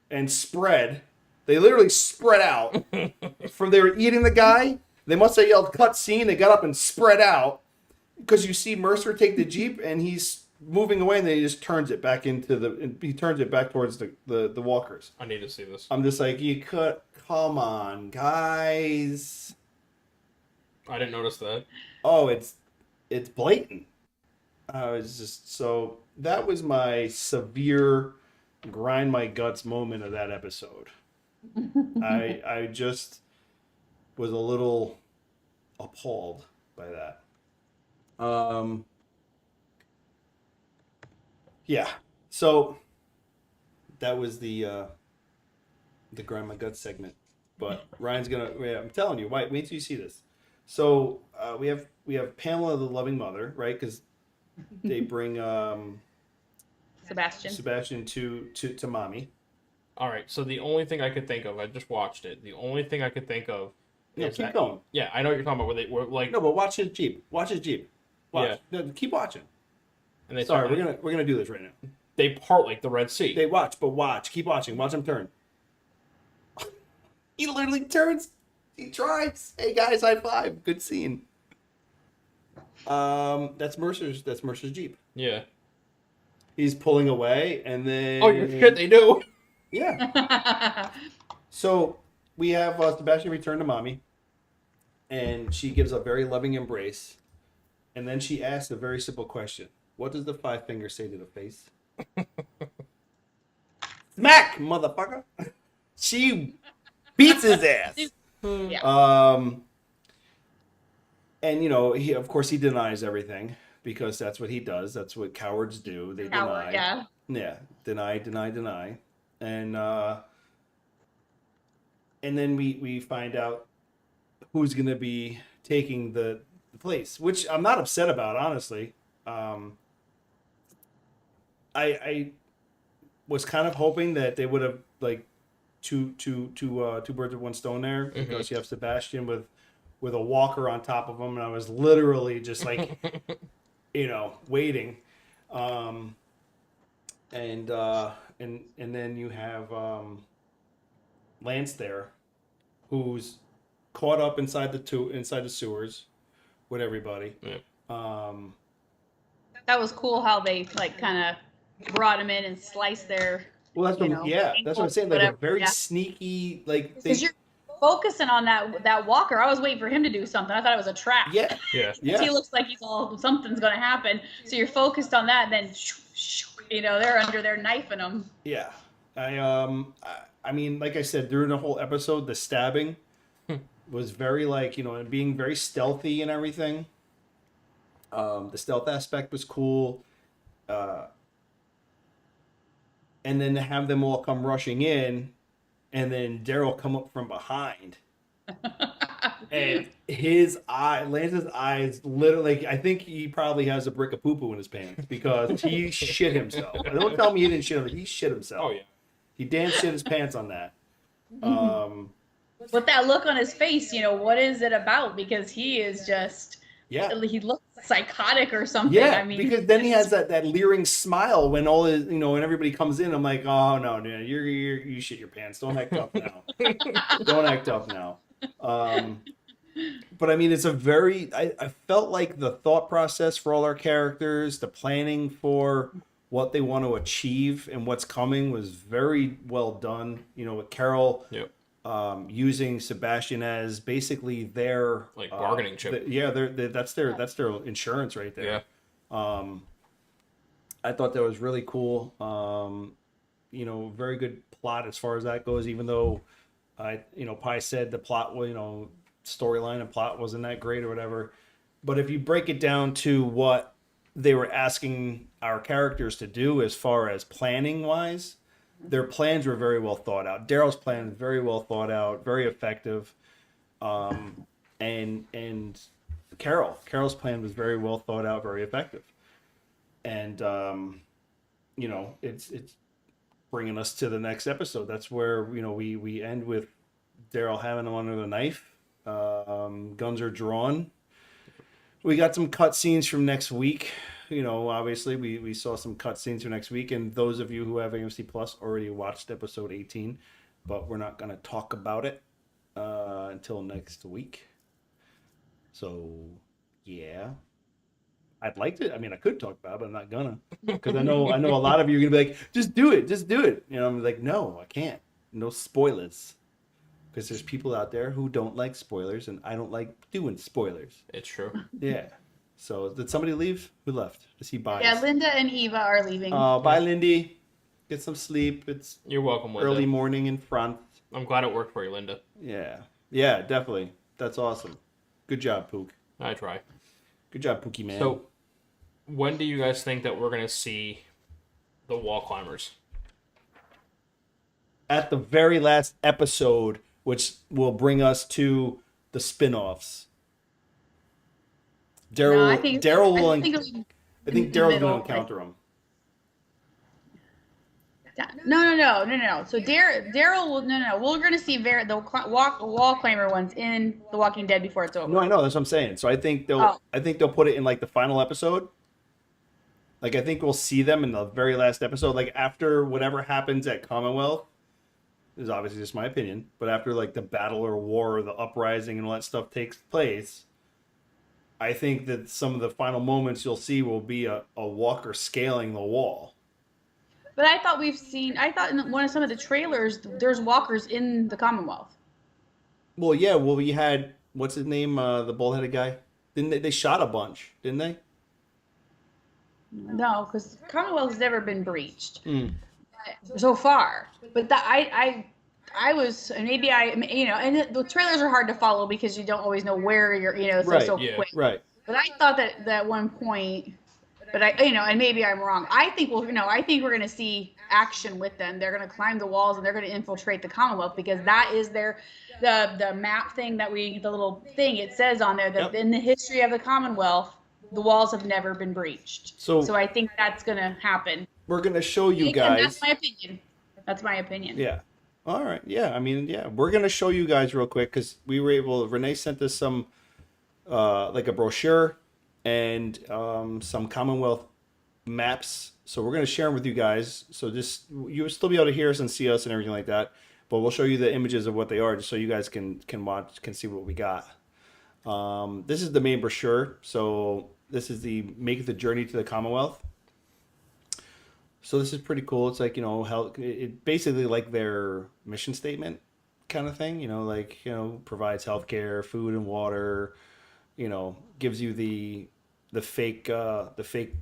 and spread. They literally spread out. From they were eating the guy. They must have yelled cut scene. They got up and spread out, because you see Mercer take the Jeep and he's moving away, and then he just turns it back towards the walkers. I need to see this. I'm just like, come on, guys. I didn't notice that. Oh, it's blatant. It's just, so that was my severe grind my guts moment of that episode. I just was a little appalled by that. Yeah, so that was the grind my guts segment. But Ryan's gonna. Yeah, I'm telling you, wait till you see this. So we have Pamela, the loving mother, right? Because they bring Sebastian to mommy. All right. So the only thing I could think of, I just watched it. The only thing I could think of. Yeah, keep going. Yeah, I know what you're talking about. Where they were like. No, but watch his Jeep. Watch. Yeah. No, keep watching. And Sorry, we're gonna do this right now. They part like the Red Sea. They watch. Keep watching. Watch him turn. He literally turns. He tries. Hey guys, high five. Good scene. That's Mercer's Jeep. Yeah. He's pulling away, and then. Oh, your shit, they do. Yeah. So we have Sebastian return to mommy, and she gives a very loving embrace, and then she asks a very simple question: what does the 5 finger say to the face? Smack, motherfucker! She beats his ass. Yeah. And he denies everything, because that's what he does. That's what cowards do. They deny. Yeah. Yeah. Deny. And then we find out who's gonna be taking the place, which I'm not upset about, honestly. I was kind of hoping that they would have two birds with one stone there, because you have Sebastian with a walker on top of him, and I was literally just like, waiting. And then you have Lance there, who's caught up inside the sewers with everybody. Yeah. That was cool how they like kind of brought him in and sliced their. Well, that's what I'm saying. Like a very sneaky, like because you're focusing on that walker. I was waiting for him to do something. I thought it was a trap. Yeah. He looks like something's gonna happen. So you're focused on that, and then they're under there knifing him. Yeah, I mean, like I said, during the whole episode, the stabbing was very and being very stealthy and everything. The stealth aspect was cool. And then to have them all come rushing in, and then Daryl come up from behind. And Lance's eyes literally, I think he probably has a brick of poo-poo in his pants because he shit himself. Don't tell me he didn't shit himself. He shit himself. Oh, yeah. He damn shit his pants on that. With that look on his face, what is it about? Because he is just... Yeah. He looks psychotic or something. Yeah, I mean, because then he has that leering smile when all his, when everybody comes in. I'm like, oh no, dude, you shit your pants. Don't act up now. Don't act up now. But I mean, it's I felt like the thought process for all our characters, the planning for what they want to achieve and what's coming was very well done. With Carol. Yep. Using Sebastian as basically their bargaining chip. That's their insurance right there. Yeah. I thought that was really cool. Very good plot as far as that goes. Even though, Pi said the plot, storyline and plot wasn't that great or whatever. But if you break it down to what they were asking our characters to do as far as planning wise. Their plans were very well thought out. Daryl's plan was very well thought out, very effective. And Carol's plan was very well thought out, very effective. And it's bringing us to the next episode. That's where we end with Daryl having him under the knife. Guns are drawn. We got some cut scenes from next week. Obviously we saw some cutscenes for next week, and those of you who have AMC Plus already watched episode 18, but we're not going to talk about it until next week. So, yeah. I'd like to. I mean, I could talk about it, but I'm not gonna, because I know a lot of you are gonna be like, just do it. I'm like, no, I can't. No spoilers, because there's people out there who don't like spoilers, and I don't like doing spoilers. It's true. Yeah. So did somebody leave? Who left? Is he biased? Yeah, Linda and Eva are leaving. Bye, Lindy. Get some sleep. You're welcome, Linda. Early morning in front. I'm glad it worked for you, Linda. Yeah, definitely. That's awesome. Good job, Pook. I try. Good job, Pookie man. So, when do you guys think that we're gonna see the wall climbers? At the very last episode, which will bring us to the spin-offs. Daryl will. I think Daryl's going to encounter them. No. So Daryl will. No. We're going to see the wall climber ones in The Walking Dead before it's over. No, I know. That's what I'm saying. So I think they'll put it in like the final episode. Like I think we'll see them in the very last episode. Like after whatever happens at Commonwealth. This is obviously just my opinion, but after like the battle or war or the uprising and all that stuff takes place. I think that some of the final moments you'll see will be a walker scaling the wall. But I thought in one of some of the trailers, there's walkers in the Commonwealth. Well, yeah. Well, we had, what's his name? The bullheaded guy. Didn't they shot a bunch, didn't they? No, because Commonwealth has never been breached so far. But I was, maybe and the trailers are hard to follow because you don't always know where you're, so quick. Right. But I thought that at one point, but and maybe I'm wrong. I think we're going to see action with them. They're going to climb the walls and they're going to infiltrate the Commonwealth because that is the map thing the little thing it says on there that in the history of the Commonwealth, the walls have never been breached. So I think that's going to happen. We're going to show you guys. That's my opinion. Yeah. All right. Yeah. I mean, yeah, we're going to show you guys real quick because Renee sent us some, like a brochure and some Commonwealth maps. So we're going to share them with you guys. So just you'll still be able to hear us and see us and everything like that. But we'll show you the images of what they are, just so you guys can watch, can see what we got. This is the main brochure. So this is the Make the Journey to the Commonwealth. So this is pretty cool. It's like, it basically like their mission statement kind of thing, like, provides healthcare, food and water, gives you the fake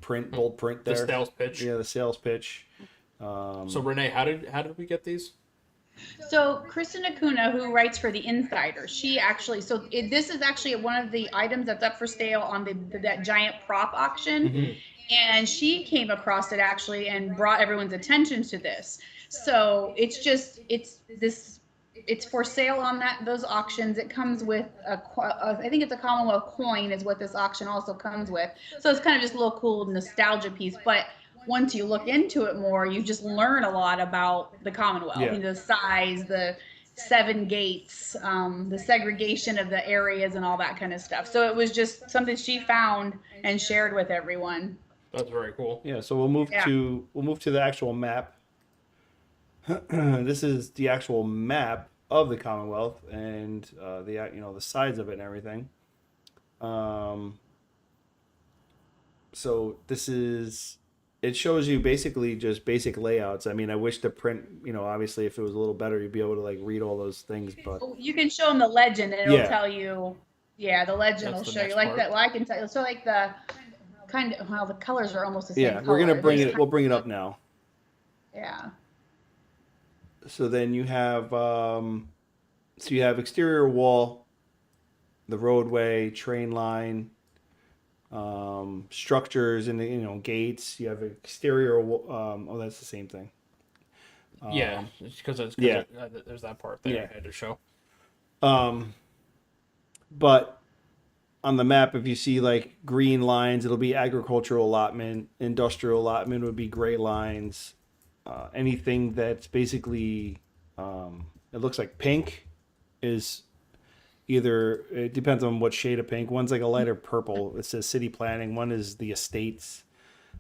print, bold print there. The sales pitch. Yeah, the sales pitch. So Renee, how did we get these? So Kristen Acuna, who writes for The Insider, she actually, this is actually one of the items that's up for sale on that giant prop auction. Mm-hmm. And she came across it actually and brought everyone's attention to this. So it's for sale on those auctions. It comes with I think it's a Commonwealth coin is what this auction also comes with. So it's kind of just a little cool nostalgia piece. But once you look into it more, you just learn a lot about the Commonwealth, the size, the 7 gates, the segregation of the areas and all that kind of stuff. So it was just something she found and shared with everyone. That's very cool. Yeah, so we'll move to the actual map. This is the actual map of the Commonwealth and the size of it and everything. So it shows you basically just basic layouts. I mean, I wish the print, obviously if it was a little better, you'd be able to like read all those things, but you can show them the legend and it'll tell you. Yeah, the legend will show you like that. Well, I can tell you. So like the the colors are almost the same. Yeah, we're gonna bring it. We'll bring it up now. Yeah. So then you have exterior wall, the roadway, train line, structures and the gates. You have exterior. That's the same thing. Because there's that part there I had to show. But on the map, if you see like green lines, it'll be agricultural allotment. Industrial allotment would be gray lines. Anything that's basically, it looks like pink is either, it depends on what shade of pink. One's like a lighter purple. It says city planning. One is the estates,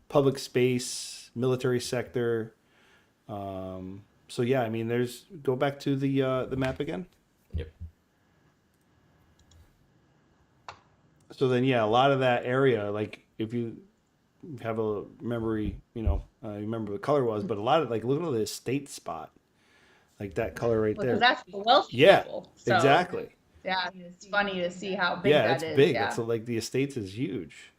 public space, military sector. So yeah, I mean, go back to the map again. Yep. So then, a lot of that area, like if you have a memory, you remember what the color was, but a lot of look at the estate spot, like that color right there. That's the wealthy people. So, exactly. Yeah, it's funny to see how big that is. Yeah, it's big. Yeah. So like the estates is huge.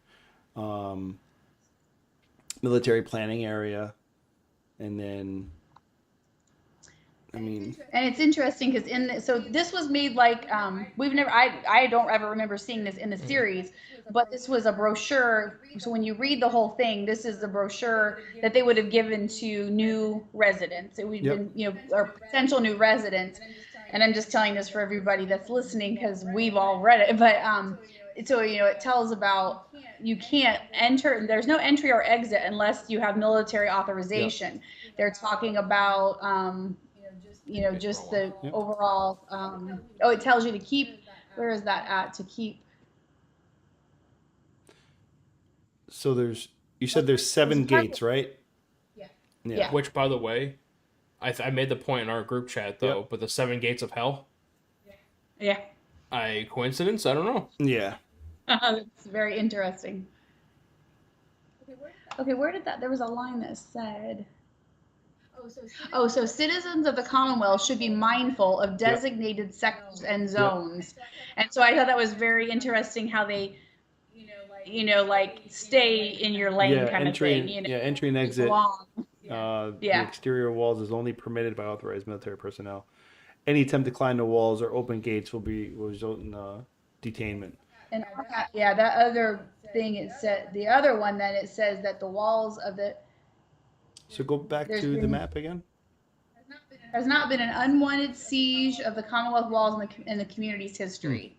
Military planning area, and then. And it's interesting because so this was made I don't ever remember seeing this in the series, but this was a brochure. So when you read the whole thing, this is the brochure that they would have given to new residents. It would have been, or potential new residents. And I'm just telling this for everybody that's listening because we've all read it. But so it tells about you can't enter. There's no entry or exit unless you have military authorization. Yep. They're talking about. Just the overall, it tells you to keep, where is that at, to keep? So you said there's 7 gates, right? Yeah. Which, by the way, I made the point in our group chat, though, but the 7 gates of hell? Yeah. Coincidence? I don't know. Yeah. It's very interesting. Okay, where did there was a line that said... so citizens of the Commonwealth should be mindful of designated sectors and zones. Yep. And so I thought that was very interesting how they, stay in your lane kind of thing. Entry and exit. The exterior walls is only permitted by authorized military personnel. Any attempt to climb the walls or open gates will result in detainment. And that other thing, the other one, then it says that the walls of the... So go back to the map again. Has not been an unwanted siege of the Commonwealth walls in the community's history.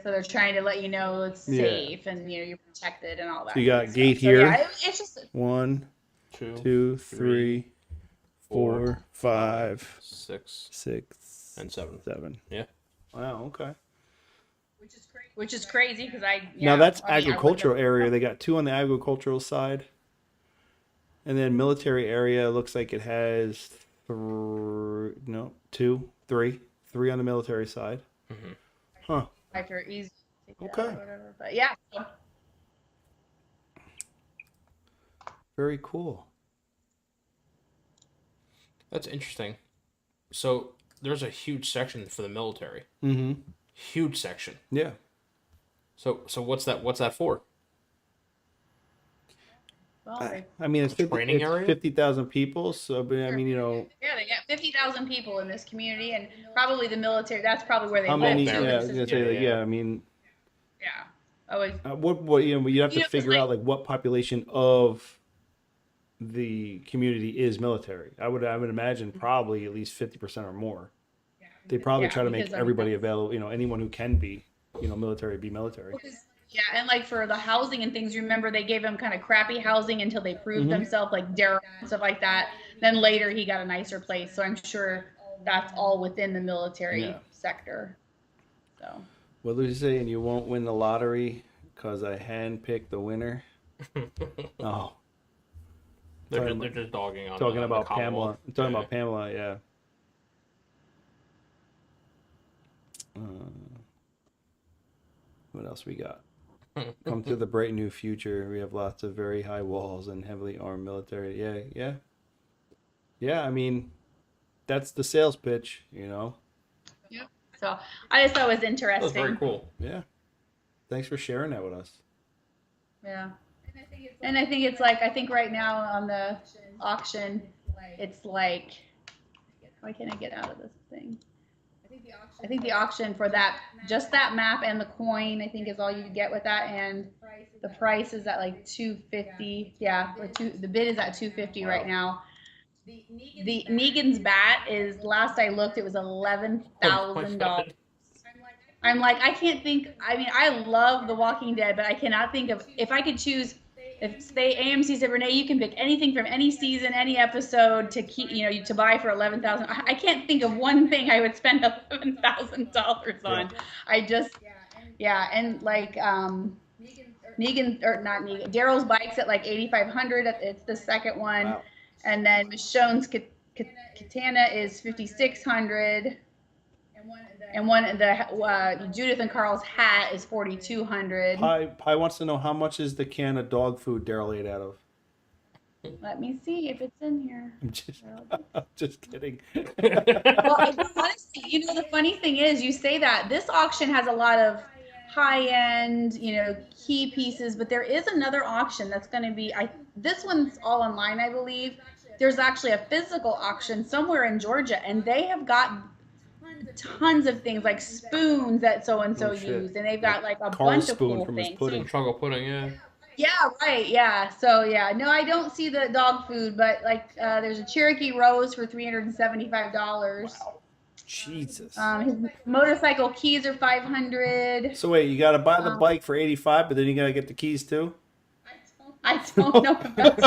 So they're trying to let you know it's safe and you're protected and all that. So you got gate here. So it's just 1, 2, 3, 4, 5, 6, and 7. Yeah. Wow. Okay. Which is crazy. which is crazy because Now that's I mean, agricultural area. They got 2 on the agricultural side. And then military area looks like it has 3 on the military side. Mm-hmm. Huh. If you're easy to take Okay. out or whatever. But yeah. Very cool. That's interesting. So there's a huge section for the military. Mm-hmm. Huge section. Yeah. So what's that for? Well, I mean, it's training area? 50,000 people. So, but, I mean, you know. Yeah, they got 50,000 people in this community, and probably the military. That's probably where they How live. many? too. Yeah, I was This gonna is- say that. Yeah. Yeah, I mean, yeah. Always. what you know, you have to You know, 'cause, figure out like what population of the community is military. I would imagine probably at least 50% or more. They probably Yeah, try to make because, I mean, everybody available. You know, anyone who can be, you know, military be military. Yeah, and like for the housing and things, remember they gave him kind of crappy housing until they proved Mhm. themselves, like Daryl and stuff like that. Then later he got a nicer place, so I'm sure that's all within the military Yeah. sector. So. What did you say? And you won't win the lottery because I handpicked the winner. Oh, They're just dogging on talking the about Pamela. Commonwealth. I'm talking Yeah. about Pamela. Yeah. What else we got? Come to the bright new future. We have lots of very high walls and heavily armed military. Yeah. I mean, that's the sales pitch, you know. Yep. So I just thought it was That interesting. was very cool. Yeah. Thanks for sharing that with us. Yeah. And I think it's like, I think right now on the auction, it's like, why can't I get out of this thing? I think the auction for that, just that map and the coin, I think is all you get with that. And the price is at like $250. Yeah, the bid is at $250 right now. The Negan's bat is, last I looked, it was $11,000. I'm like, I can't think. I mean, I love The Walking Dead, but I cannot think of, if I could choose, if they AMC said, Renee, you can pick anything from any season, any episode to keep, you know, to buy for $11,000. I can't think of one thing I would spend $11,000 on. I just, yeah, and like Negan, or not Negan, Daryl's bike's at like $8,500. It's the second one, Wow. and then Michonne's katana is $5,600. And one of the Judith and Carl's hat is $4,200. Pi wants to know how much is the can of dog food Daryl ate out of. Let me see if it's in here. I'm just kidding. Well, honestly, you know, the funny thing is, you say that this auction has a lot of high-end, you know, key pieces, but there is another auction that's going to be. This one's all online, I believe. There's actually a physical auction somewhere in Georgia, and they have got tons of things like spoons that so and so used, and they've got like a Carl's bunch of spoon cool from his things. pudding. Chocolate pudding, yeah. Yeah, right. Yeah. So yeah, no, I don't see the dog food, but like there's a Cherokee Rose for $375. Jesus. His motorcycle keys are $500. So wait, you got to buy the bike for $85, but then you got to get the keys too? I don't know.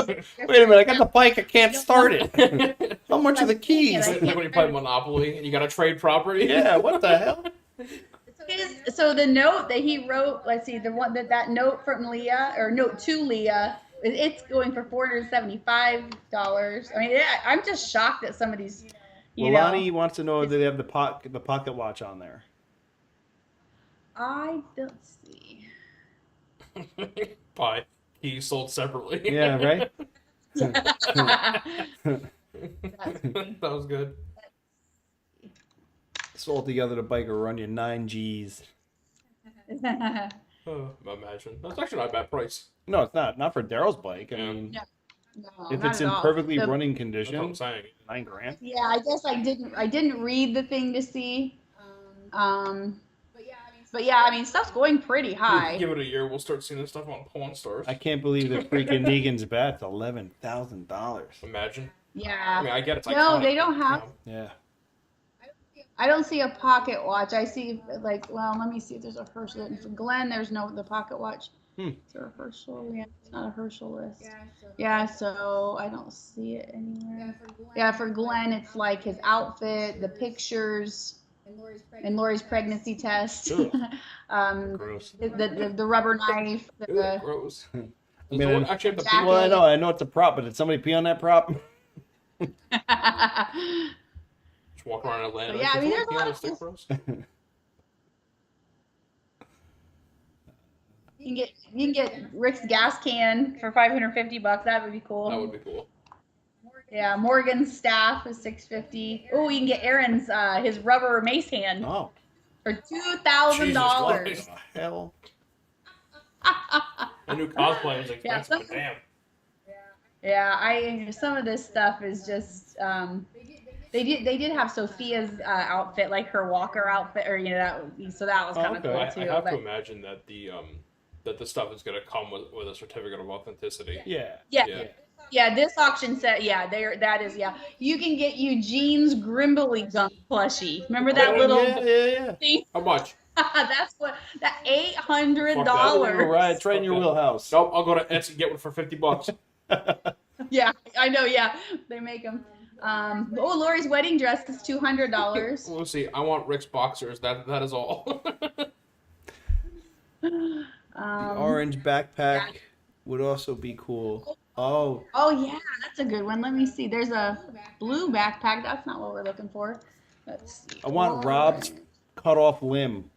Wait a minute, I got the bike, I can't start it. How much are the keys? I Like when you play Monopoly and you gotta trade property. Yeah, what the hell? So the note that he wrote, let's see, the one that note from Leah, or note to Leah, it's going for $475. I mean, I'm just shocked at some of these. Lonnie wants to know if they have the pocket watch on there. I don't see. Pie. He sold separately. Yeah, right? That was good. Sold together the bike will run you 9 G's. Imagine. That's actually not a bad price. No, it's not. Not for Daryl's bike. I Yeah. mean, No, if not it's at in all. perfectly The- running That's what I'm condition, saying. $9,000. Yeah, I guess I didn't read the thing to see. But yeah, I mean, stuff's going pretty high. Give it a year, we'll start seeing this stuff on porn stars. I can't believe that freaking Negan's bat's $11,000. Imagine. Yeah. I mean, I get it's No, iconic, they don't but, have. Yeah. I don't see a pocket watch. I see like, well, let me see if there's a Herschel. For Glenn, there's the pocket watch. Is there a Herschel? Yeah, it's not a Herschel list. Yeah, so I don't see it anywhere. Yeah, for Glenn, it's like his outfit, the pictures. and Lori's pregnancy test. Gross. The rubber knife. Ew, gross. I Does mean, no one actually have to pee? Jacket. well, I know it's a prop, but did somebody pee on that prop? Just walk around Atlanta. Yeah, I mean, there's a lot of stick cool- for us? You can get Rick's gas can for $550. That would be cool. That would be cool. Yeah, Morgan's staff is $650. Oh, you can get Aaron's his rubber mace hand Oh, for $2,000. Jesus what the hell? A new cosplay was Yeah, expensive, but damn. Yeah, some of this stuff is just they did have Sophia's outfit, like her walker outfit, or so that was kind of okay. cool I too. have to but imagine that the stuff is gonna come with a certificate of authenticity. Yeah. yeah, this auction set, that is. You can get Eugene's Grimbley gunk plushie. Remember that little Yeah. thing? How much? That's what that $800. Right, it's right in your Okay. wheelhouse. Nope, I'll go to Etsy and get one for $50. Yeah, I know. Yeah, they make them. Lori's wedding dress is $200. Lucy, I want Rick's boxers. That is all. The orange backpack would also be cool. Oh, Yeah, that's a good one. Let me see. There's a blue backpack. That's not what we're looking for. Let's see. I want Rob's cut off limb.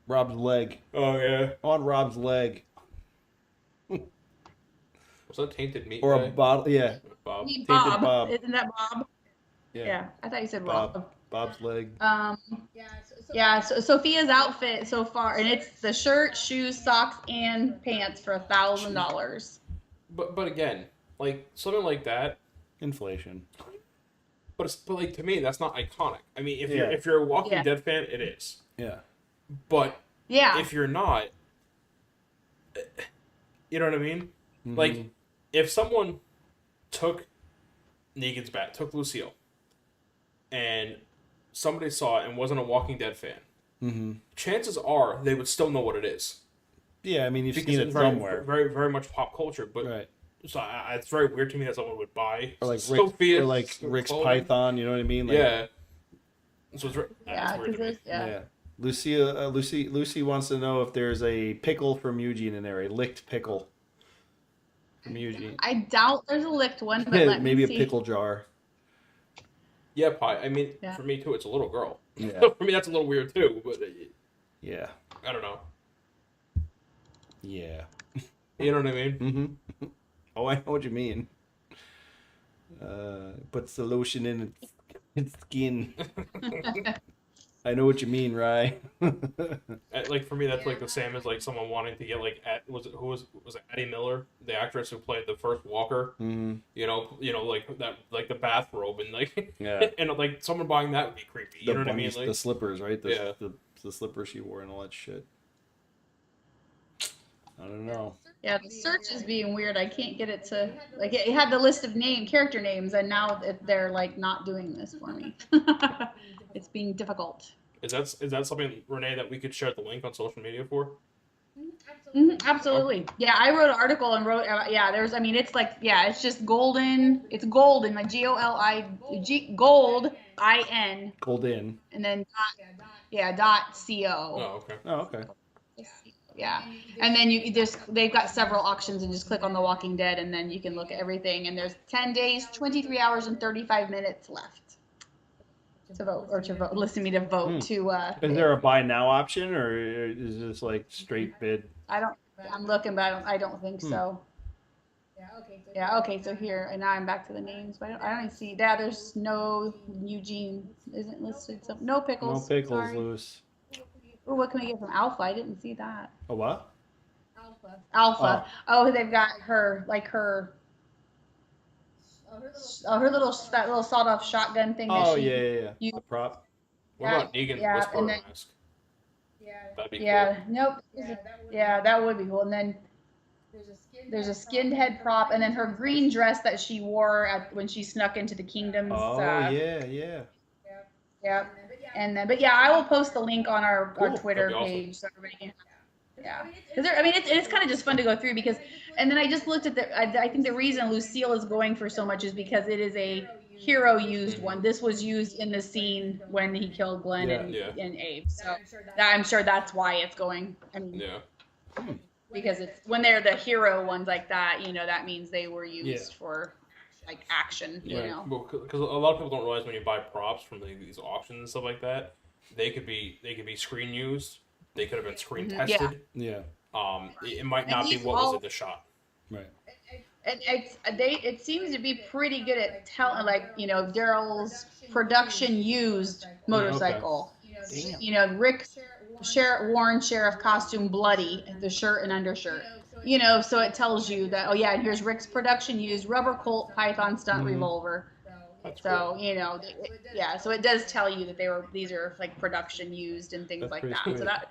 Rob's leg. Oh yeah. I want Rob's leg. Was that tainted meat? Or guy? a bottle. Yeah. Bob. Bob. Bob. Isn't that Bob? Yeah. I thought you said Rob. Bob's leg. So Sophia's outfit so far, and it's the shirt, shoes, socks, and pants for $1,000. But again, like something like that. Inflation. But like to me, that's not iconic. I mean, Yeah. if you're a Walking Yeah. Dead fan, it is. Yeah. But Yeah. if you're not, you know what I mean? Mm-hmm. Like if someone took Negan's bat, took Lucille, and somebody saw it and wasn't a Walking Dead fan, chances are they would still know what it is. Yeah, I mean, you've Because seen it it's very, somewhere. very, very much pop culture. But Right. so it's very weird to me that someone would buy Or like Sophia's Rick's clothing. Python, you know what I mean? Like, Yeah. So it's, Yeah, that's weird to me. Yeah. Lucy wants to know if there's a pickle from Eugene in there, a licked pickle from Eugene. I doubt there's a licked one, but let Maybe me a see. pickle jar. Yeah, pie. I mean, Yeah. for me too, it's a little girl. Yeah. So for me, that's a little weird too. But Yeah. I don't know. Yeah. You know what I mean? Mm-hmm. Oh, I know what you mean. Puts the lotion in its skin. I know what you mean, Rye. Like for me, that's like the same as like someone wanting to get like was it Addie Miller, the actress who played the first Walker? Mm-hmm. You know, like that, like the bathrobe and like Yeah. and like someone buying that would be creepy. You know what I mean? Like, the slippers, right? Yeah. The slippers she wore and all that shit. I don't know. Yeah, the search is being weird. I can't get it to like it had the list of character names, and now they're like not doing this for me. It's being difficult. is that something, Renee, that we could share the link on social media for? Absolutely. Yeah, I wrote an article and wrote. There's. I mean, it's like it's just golden. It's golden, like gold IN, Golden. and then .co. Oh, okay. Oh, okay. Yeah, and then they've got several auctions, and just click on The Walking Dead, and then you can look at everything. And there's 10 days, 23 hours, and 35 minutes left to vote, listen to me to vote to. Is there a buy now option, or is this like straight bid? I'm looking, but I don't think so. Yeah. Okay. So here, and now I'm back to the names, but I don't even see. Yeah, there's no Eugene isn't listed. So no No pickles. pickles Sorry. loose. Ooh, what can we get from Alpha? I didn't see that. A what? Alpha. Oh, they've got her her little sawed-off shotgun thing. Oh that yeah. you- The prop. What about Negan's Whisperer and then, mask? That'd be nope. That would be cool. And then there's a skinned head prop, and then her green dress that she wore when she snuck into the kingdoms. Oh yeah. Yeah. And then, but I will post the link on our Twitter That'd be awesome. page so everybody can. Yeah, because I mean it's kind of just fun to go through because, and then I just looked at I think the reason Lucille is going for so much is because it is a hero used one. This was used in the scene when he killed Glenn and Abe. So I'm sure that's why it's going. I mean, because it's when they're the hero ones like that, that means they were used for like action, you know. Well, because a lot of people don't realize when you buy props from these auctions and stuff like that, they could be screen used. They could have been screen tested. Yeah. It might not be what was in the shot. Right. And it seems to be pretty good at telling, like, Daryl's production used motorcycle. Okay. Rick Warren sheriff costume bloody, the shirt and undershirt. So it tells you that, and here's Rick's production used rubber Colt Python stunt revolver. That's so cool. so it does tell you that these are like production used and things like that. Sweet. So that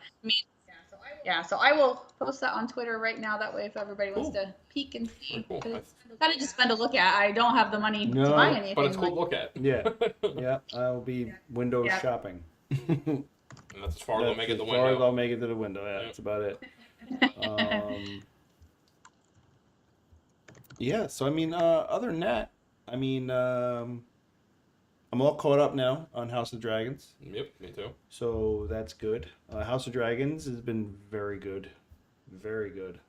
so I will post that on Twitter right now. That way, if everybody wants to peek and see, kind of just fun to look at. I don't have the money to buy anything, but it's cool to look at. Yeah. I'll be window shopping. And that's as far as I'll make it the window. As far as I'll make it to the window. Yeah, that's about it. So I mean, other than that, I mean, I'm all caught up now on House of Dragons. Yep, me too. So that's good. House of Dragons has been very good. Very good.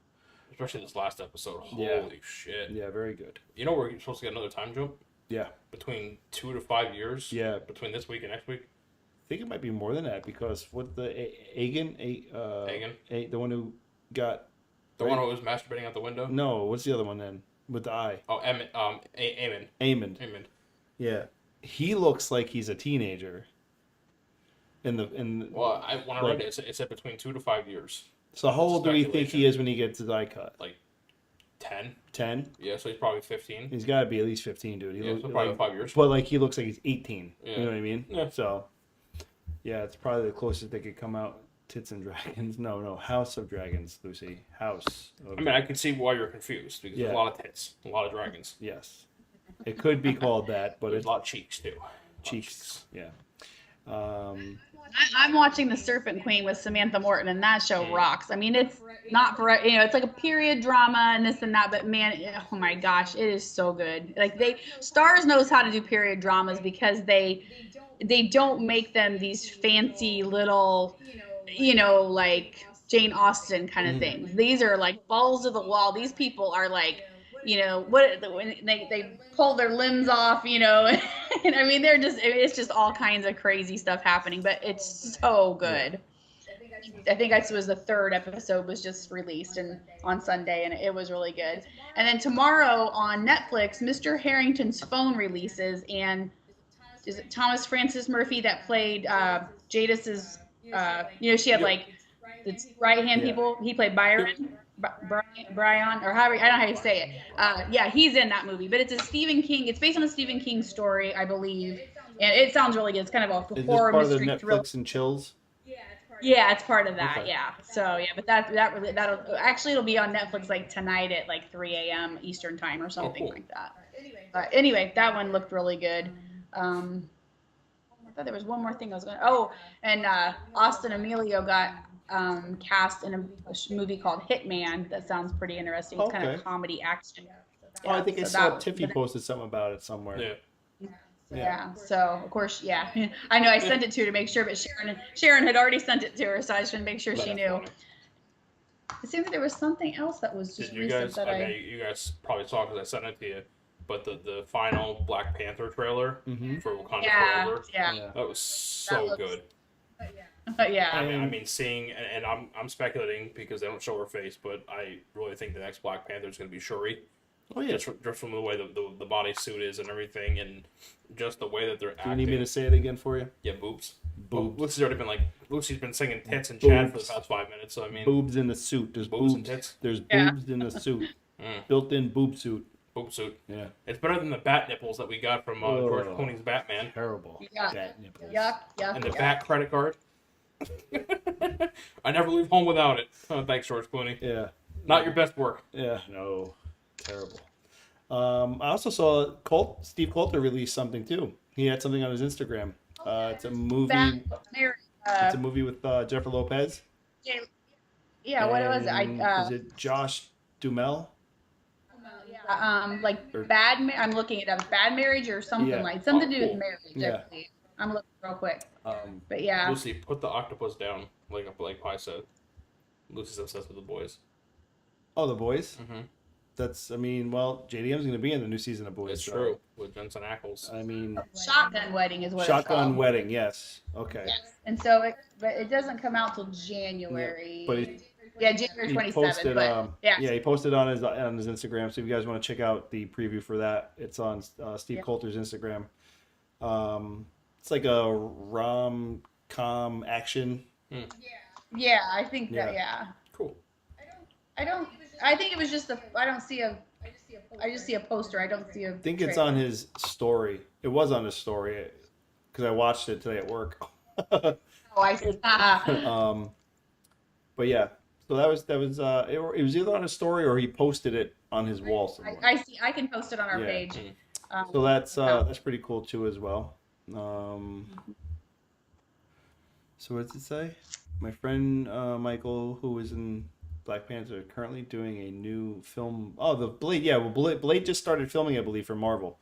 Especially this last episode. Holy shit. Yeah, very good. We're supposed to get another time jump? Yeah. Between 2 to 5 years? Yeah. Between this week and next week? I think it might be more than that because what the Aegon, the one who got... The one who was masturbating out the window? No, what's the other one then? With the eye. Oh, Aemond. Aemond. Yeah. He looks like he's a teenager. When I read it, it said between 2 to 5 years. So how old do we think he is when he gets his eye cut? Like 10. 10? Yeah, so he's probably 15. He's got to be at least 15, dude. So probably 5 years. But like he looks like he's 18. Yeah. You know what I mean? Yeah. So yeah, it's probably the closest they could come out. Tits and Dragons. No, House of Dragons, Lucy. House. I can see why you're confused because there's a lot of tits, a lot of dragons. Yes. It could be called that, but there's a lot of cheeks too. Cheeks. Yeah. I'm watching The Serpent Queen with Samantha Morton, and that show rocks. I mean, it's not for it's like a period drama and this and that, but man, oh my gosh, it is so good. Like Starz knows how to do period dramas because they don't make them these fancy little, like Jane Austen kind of things. These are like balls to the wall. These people are like, when they pull their limbs off, and I mean, it's just all kinds of crazy stuff happening, but it's so good. I think it was the third episode was just released on Sunday, and it was really good. And then tomorrow on Netflix, Mr. Harrington's Phone releases, and is it Thomas Francis Murphy that played Jadis's, she had like the right hand people. He played Byron, or however, I don't know how you say it. He's in that movie, but it's based on a Stephen King story, I believe, and it sounds really good. It's kind of a horror mystery thriller. Is this part of the Netflix and Chills? Yeah, it's part of that. Okay. Yeah. So but it'll be on Netflix like tonight at like 3 a.m. Eastern time or something like that. But anyway, that one looked really good. I thought there was one more thing I was going to... Oh, and Austin Emilio got cast in a movie called Hitman. That sounds pretty interesting. It's kind of comedy action. Yeah, I think I saw Tiffy posted something about it somewhere. Yeah. So of course, I know I sent it to her to make sure, but Sharon had already sent it to her, so I just wanted to make sure she knew. It seemed that there was something else that was just recent that you guys probably saw because I sent it to you. But the final Black Panther trailer for Wakanda Forever, that was so good. I mean, seeing, and I'm speculating because they don't show her face, but I really think the next Black Panther is going to be Shuri. Oh yeah, just from the way the bodysuit is and everything, and just the way that they're acting. Do you need me to say it again for you? Yeah, boobs. Lucy's been singing tits and chat for the past 5 minutes. So I mean, boobs in the suit. There's boobs and tits. There's boobs in the suit. Built-in boob suit. Boob suit. Yeah. It's better than the bat nipples that we got from George Clooney's Batman. Terrible. Bat nipples. Yuck. And the bat credit card. I never leave home without it. Oh, thanks, George Clooney. Yeah. Not your best work. Yeah. No. Terrible. I also saw Steve Coulter release something too. He had something on his Instagram. It's a movie. It's a movie with Jennifer Lopez. Yeah. What was it? Is it Josh Duhamel? like I'm looking it up. Bad marriage or something something to do with marriage. Yeah. I believe. I'm looking real quick. Um, But yeah. Lucy, put the octopus down, like Pi said. Lucy's obsessed with the boys. Oh, the boys. Mm-hmm. That's. I mean, well, JDM's going to be in the new season of Boys. It's true with Jensen Ackles. I mean, Shotgun Wedding is what it's Shotgun called. Wedding. Yes. Okay. Yes. And so, but it doesn't come out till January. Yeah, but January 27th. Posted, but he posted on his Instagram. So if you guys want to check out the preview for that, it's on Steve Coulter's Instagram. It's like a rom-com action. Yeah, I think that. Yeah. Cool. I think it was just I just see a poster. I don't see a. I think it's on his story. It was on his story because I watched it today at work. Oh, I see. But yeah, so that was it was either on his story or he posted it on his wall somewhere. I see. I can post it on our page. So that's pretty cool too as well. So what does it say? My friend Michael, who is in Black Panther, currently doing a new film. Oh, the Blade. Yeah, well, Blade just started filming, I believe, for Marvel.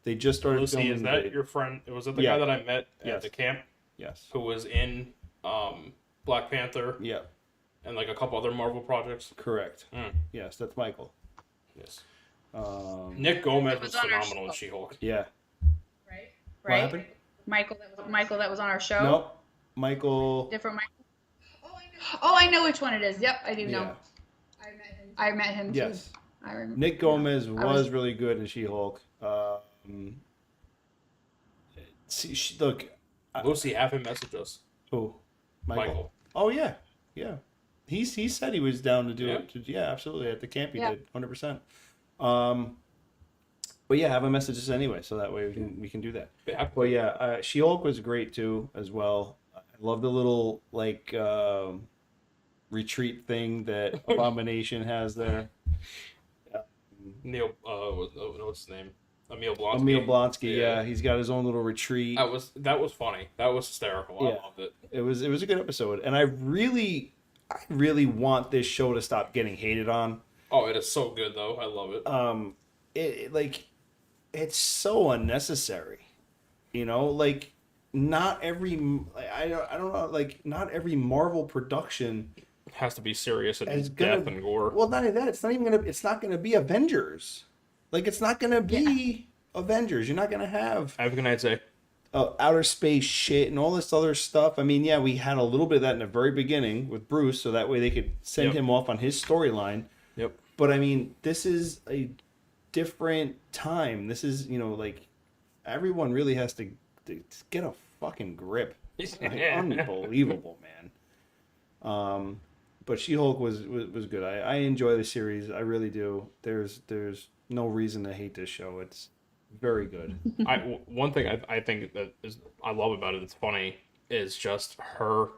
They just started Lucy, filming. is that Blade. your friend? Was it the guy that I met Yes. at the camp? Yes. Who was in Black Panther? Yeah. And like a couple other Marvel projects? Correct. Yes, that's Michael. Yes. Nick Gomez was phenomenal in She-Hulk. Yeah. Right. What happened? Michael that was on our show. Nope. Michael. Different Michael. Oh, I know which one it is. Yep, I do know. I met him too. Yes. I remember. Nick Gomez was really good in She-Hulk. Look. Lucy, have him message us. Who? Michael. Oh yeah, yeah. He said he was down to do it. Yeah, absolutely. At the camp, he did 100%. But yeah, have a message us anyway, so that way we can do that. But yeah, She-Hulk was great too as well. I love the little like retreat thing that Abomination has there. Neil, what's his name? Emil Blonsky. Emil Blonsky, yeah, he's got his own little retreat. That was funny. That was hysterical. I loved it. It was a good episode, and I really want this show to stop getting hated on. Oh, it is so good though. I love it. It's so unnecessary. You know, like not every I don't know, like not every Marvel production has to be serious and death and gore. Well, not even that. It's not gonna be Avengers. Like, it's not going to be Avengers. You're not going to have... Have a good night, Zay. Outer space shit and all this other stuff. I mean, yeah, we had a little bit of that in the very beginning with Bruce, so that way they could send him off on his storyline. Yep. But, I mean, this is a different time. This is, like, everyone really has to get a fucking grip. It's like, unbelievable, man. But She-Hulk was good. I enjoy the series. I really do. There's no reason to hate this show. It's very good. One thing I think that I love about it, it's funny, is just her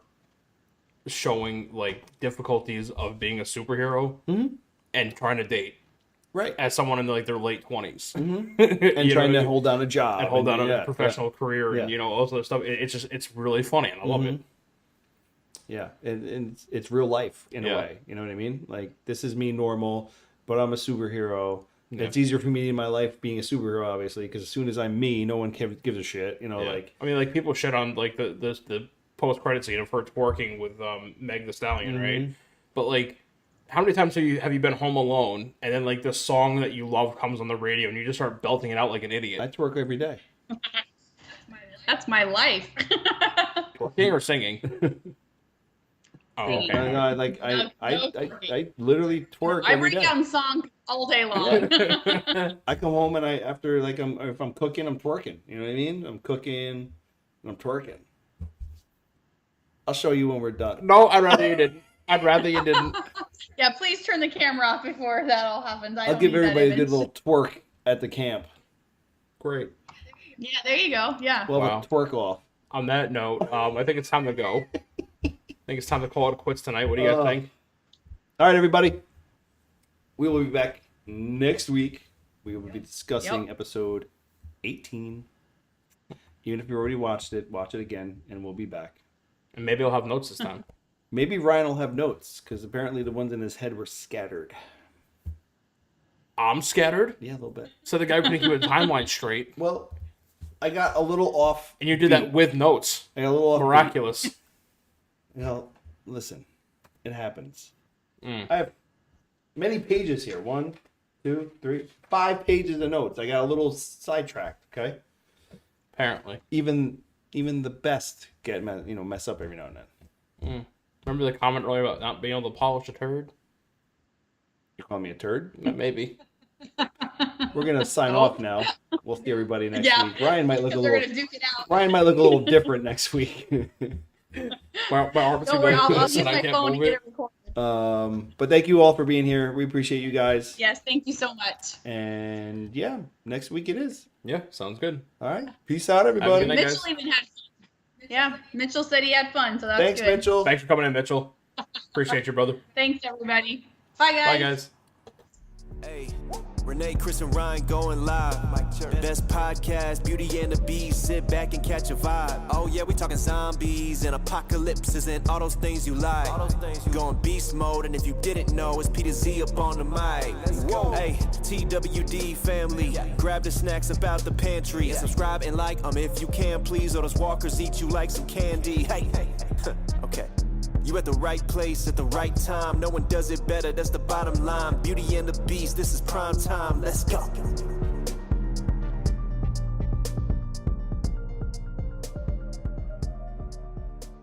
showing like difficulties of being a superhero and trying to date. Right. As someone in like their late 20s. And trying to hold down a job. And hold down a professional career and all this other stuff. It's really funny and I love it. Yeah. And it's real life in a way. You know what I mean? Like, this is me normal, but I'm a superhero. Yeah. It's easier for me in my life being a superhero, obviously, because as soon as I'm me, no one gives a shit. Like, I mean, like people shit on like the post credit scene of her twerking with Meg the Stallion, right? But like, how many times have you been home alone and then like the song that you love comes on the radio and you just start belting it out like an idiot? I twerk every day. That's my life. Twerking or singing? Oh, okay. I literally twerk every day. I break down songs all day long. I come home and if I'm cooking, I'm twerking. You know what I mean? I'm cooking and I'm twerking. I'll show you when we're done. No, I'd rather you didn't. Yeah, please turn the camera off before that all happens. I'll give everybody a good little twerk at the camp. Great. Yeah, there you go. Yeah. We'll have a twerk off. On that note, I think it's time to go. I think it's time to call it quits tonight. What do you guys think? All right, everybody. We will be back next week. We will be discussing episode 18. Even if you already watched it, watch it again, and we'll be back. And maybe I'll have notes this time. Maybe Ryan will have notes, because apparently the ones in his head were scattered. I'm scattered. Yeah, a little bit. So the guy couldn't keep a timeline straight. Well, I got a little off. And you did that with notes. I got a little off. Miraculous. You know, listen, it happens. Mm. I have many pages here. 1, 2, 3, 5 pages of notes. I got a little sidetracked. Okay. Apparently. Even the best get mess up every now and then. Mm. Remember the comment earlier about not being able to polish a turd? You call me a turd? Maybe. We're gonna sign off now. We'll see everybody next week. Ryan might look a They're little. gonna duke it out. Ryan might look a little different next week. My arms Don't are worry, going I'll to use my phone to get it recorded. But thank you all for being here. We appreciate you guys. Yes, thank you so much. And yeah, next week it is. Yeah, sounds good. All right. Peace out, everybody. good night, Mitchell guys. even had fun. Yeah, Mitchell said he had fun, so that's Thanks, good. Mitchell. Thanks for coming in, Mitchell. Appreciate you, brother. Thanks, everybody. Bye, guys. Bye, guys. Hey, Renee, Chris, and Ryan going live. Best podcast, Beauty and the Beast. Sit back and catch a vibe. Oh yeah, we talking zombies and apocalypses and all those things you like. Going beast mode, and if you didn't know, it's Peter Z up on the mic. Whoa, hey, TWD family, grab the snacks about the pantry. Subscribe and like if you can, please. Or those walkers eat you like some candy. Hey, okay. You at the right place at the right time. No one does it better, that's the bottom line. Beauty and the Beast, this is prime time. Let's go.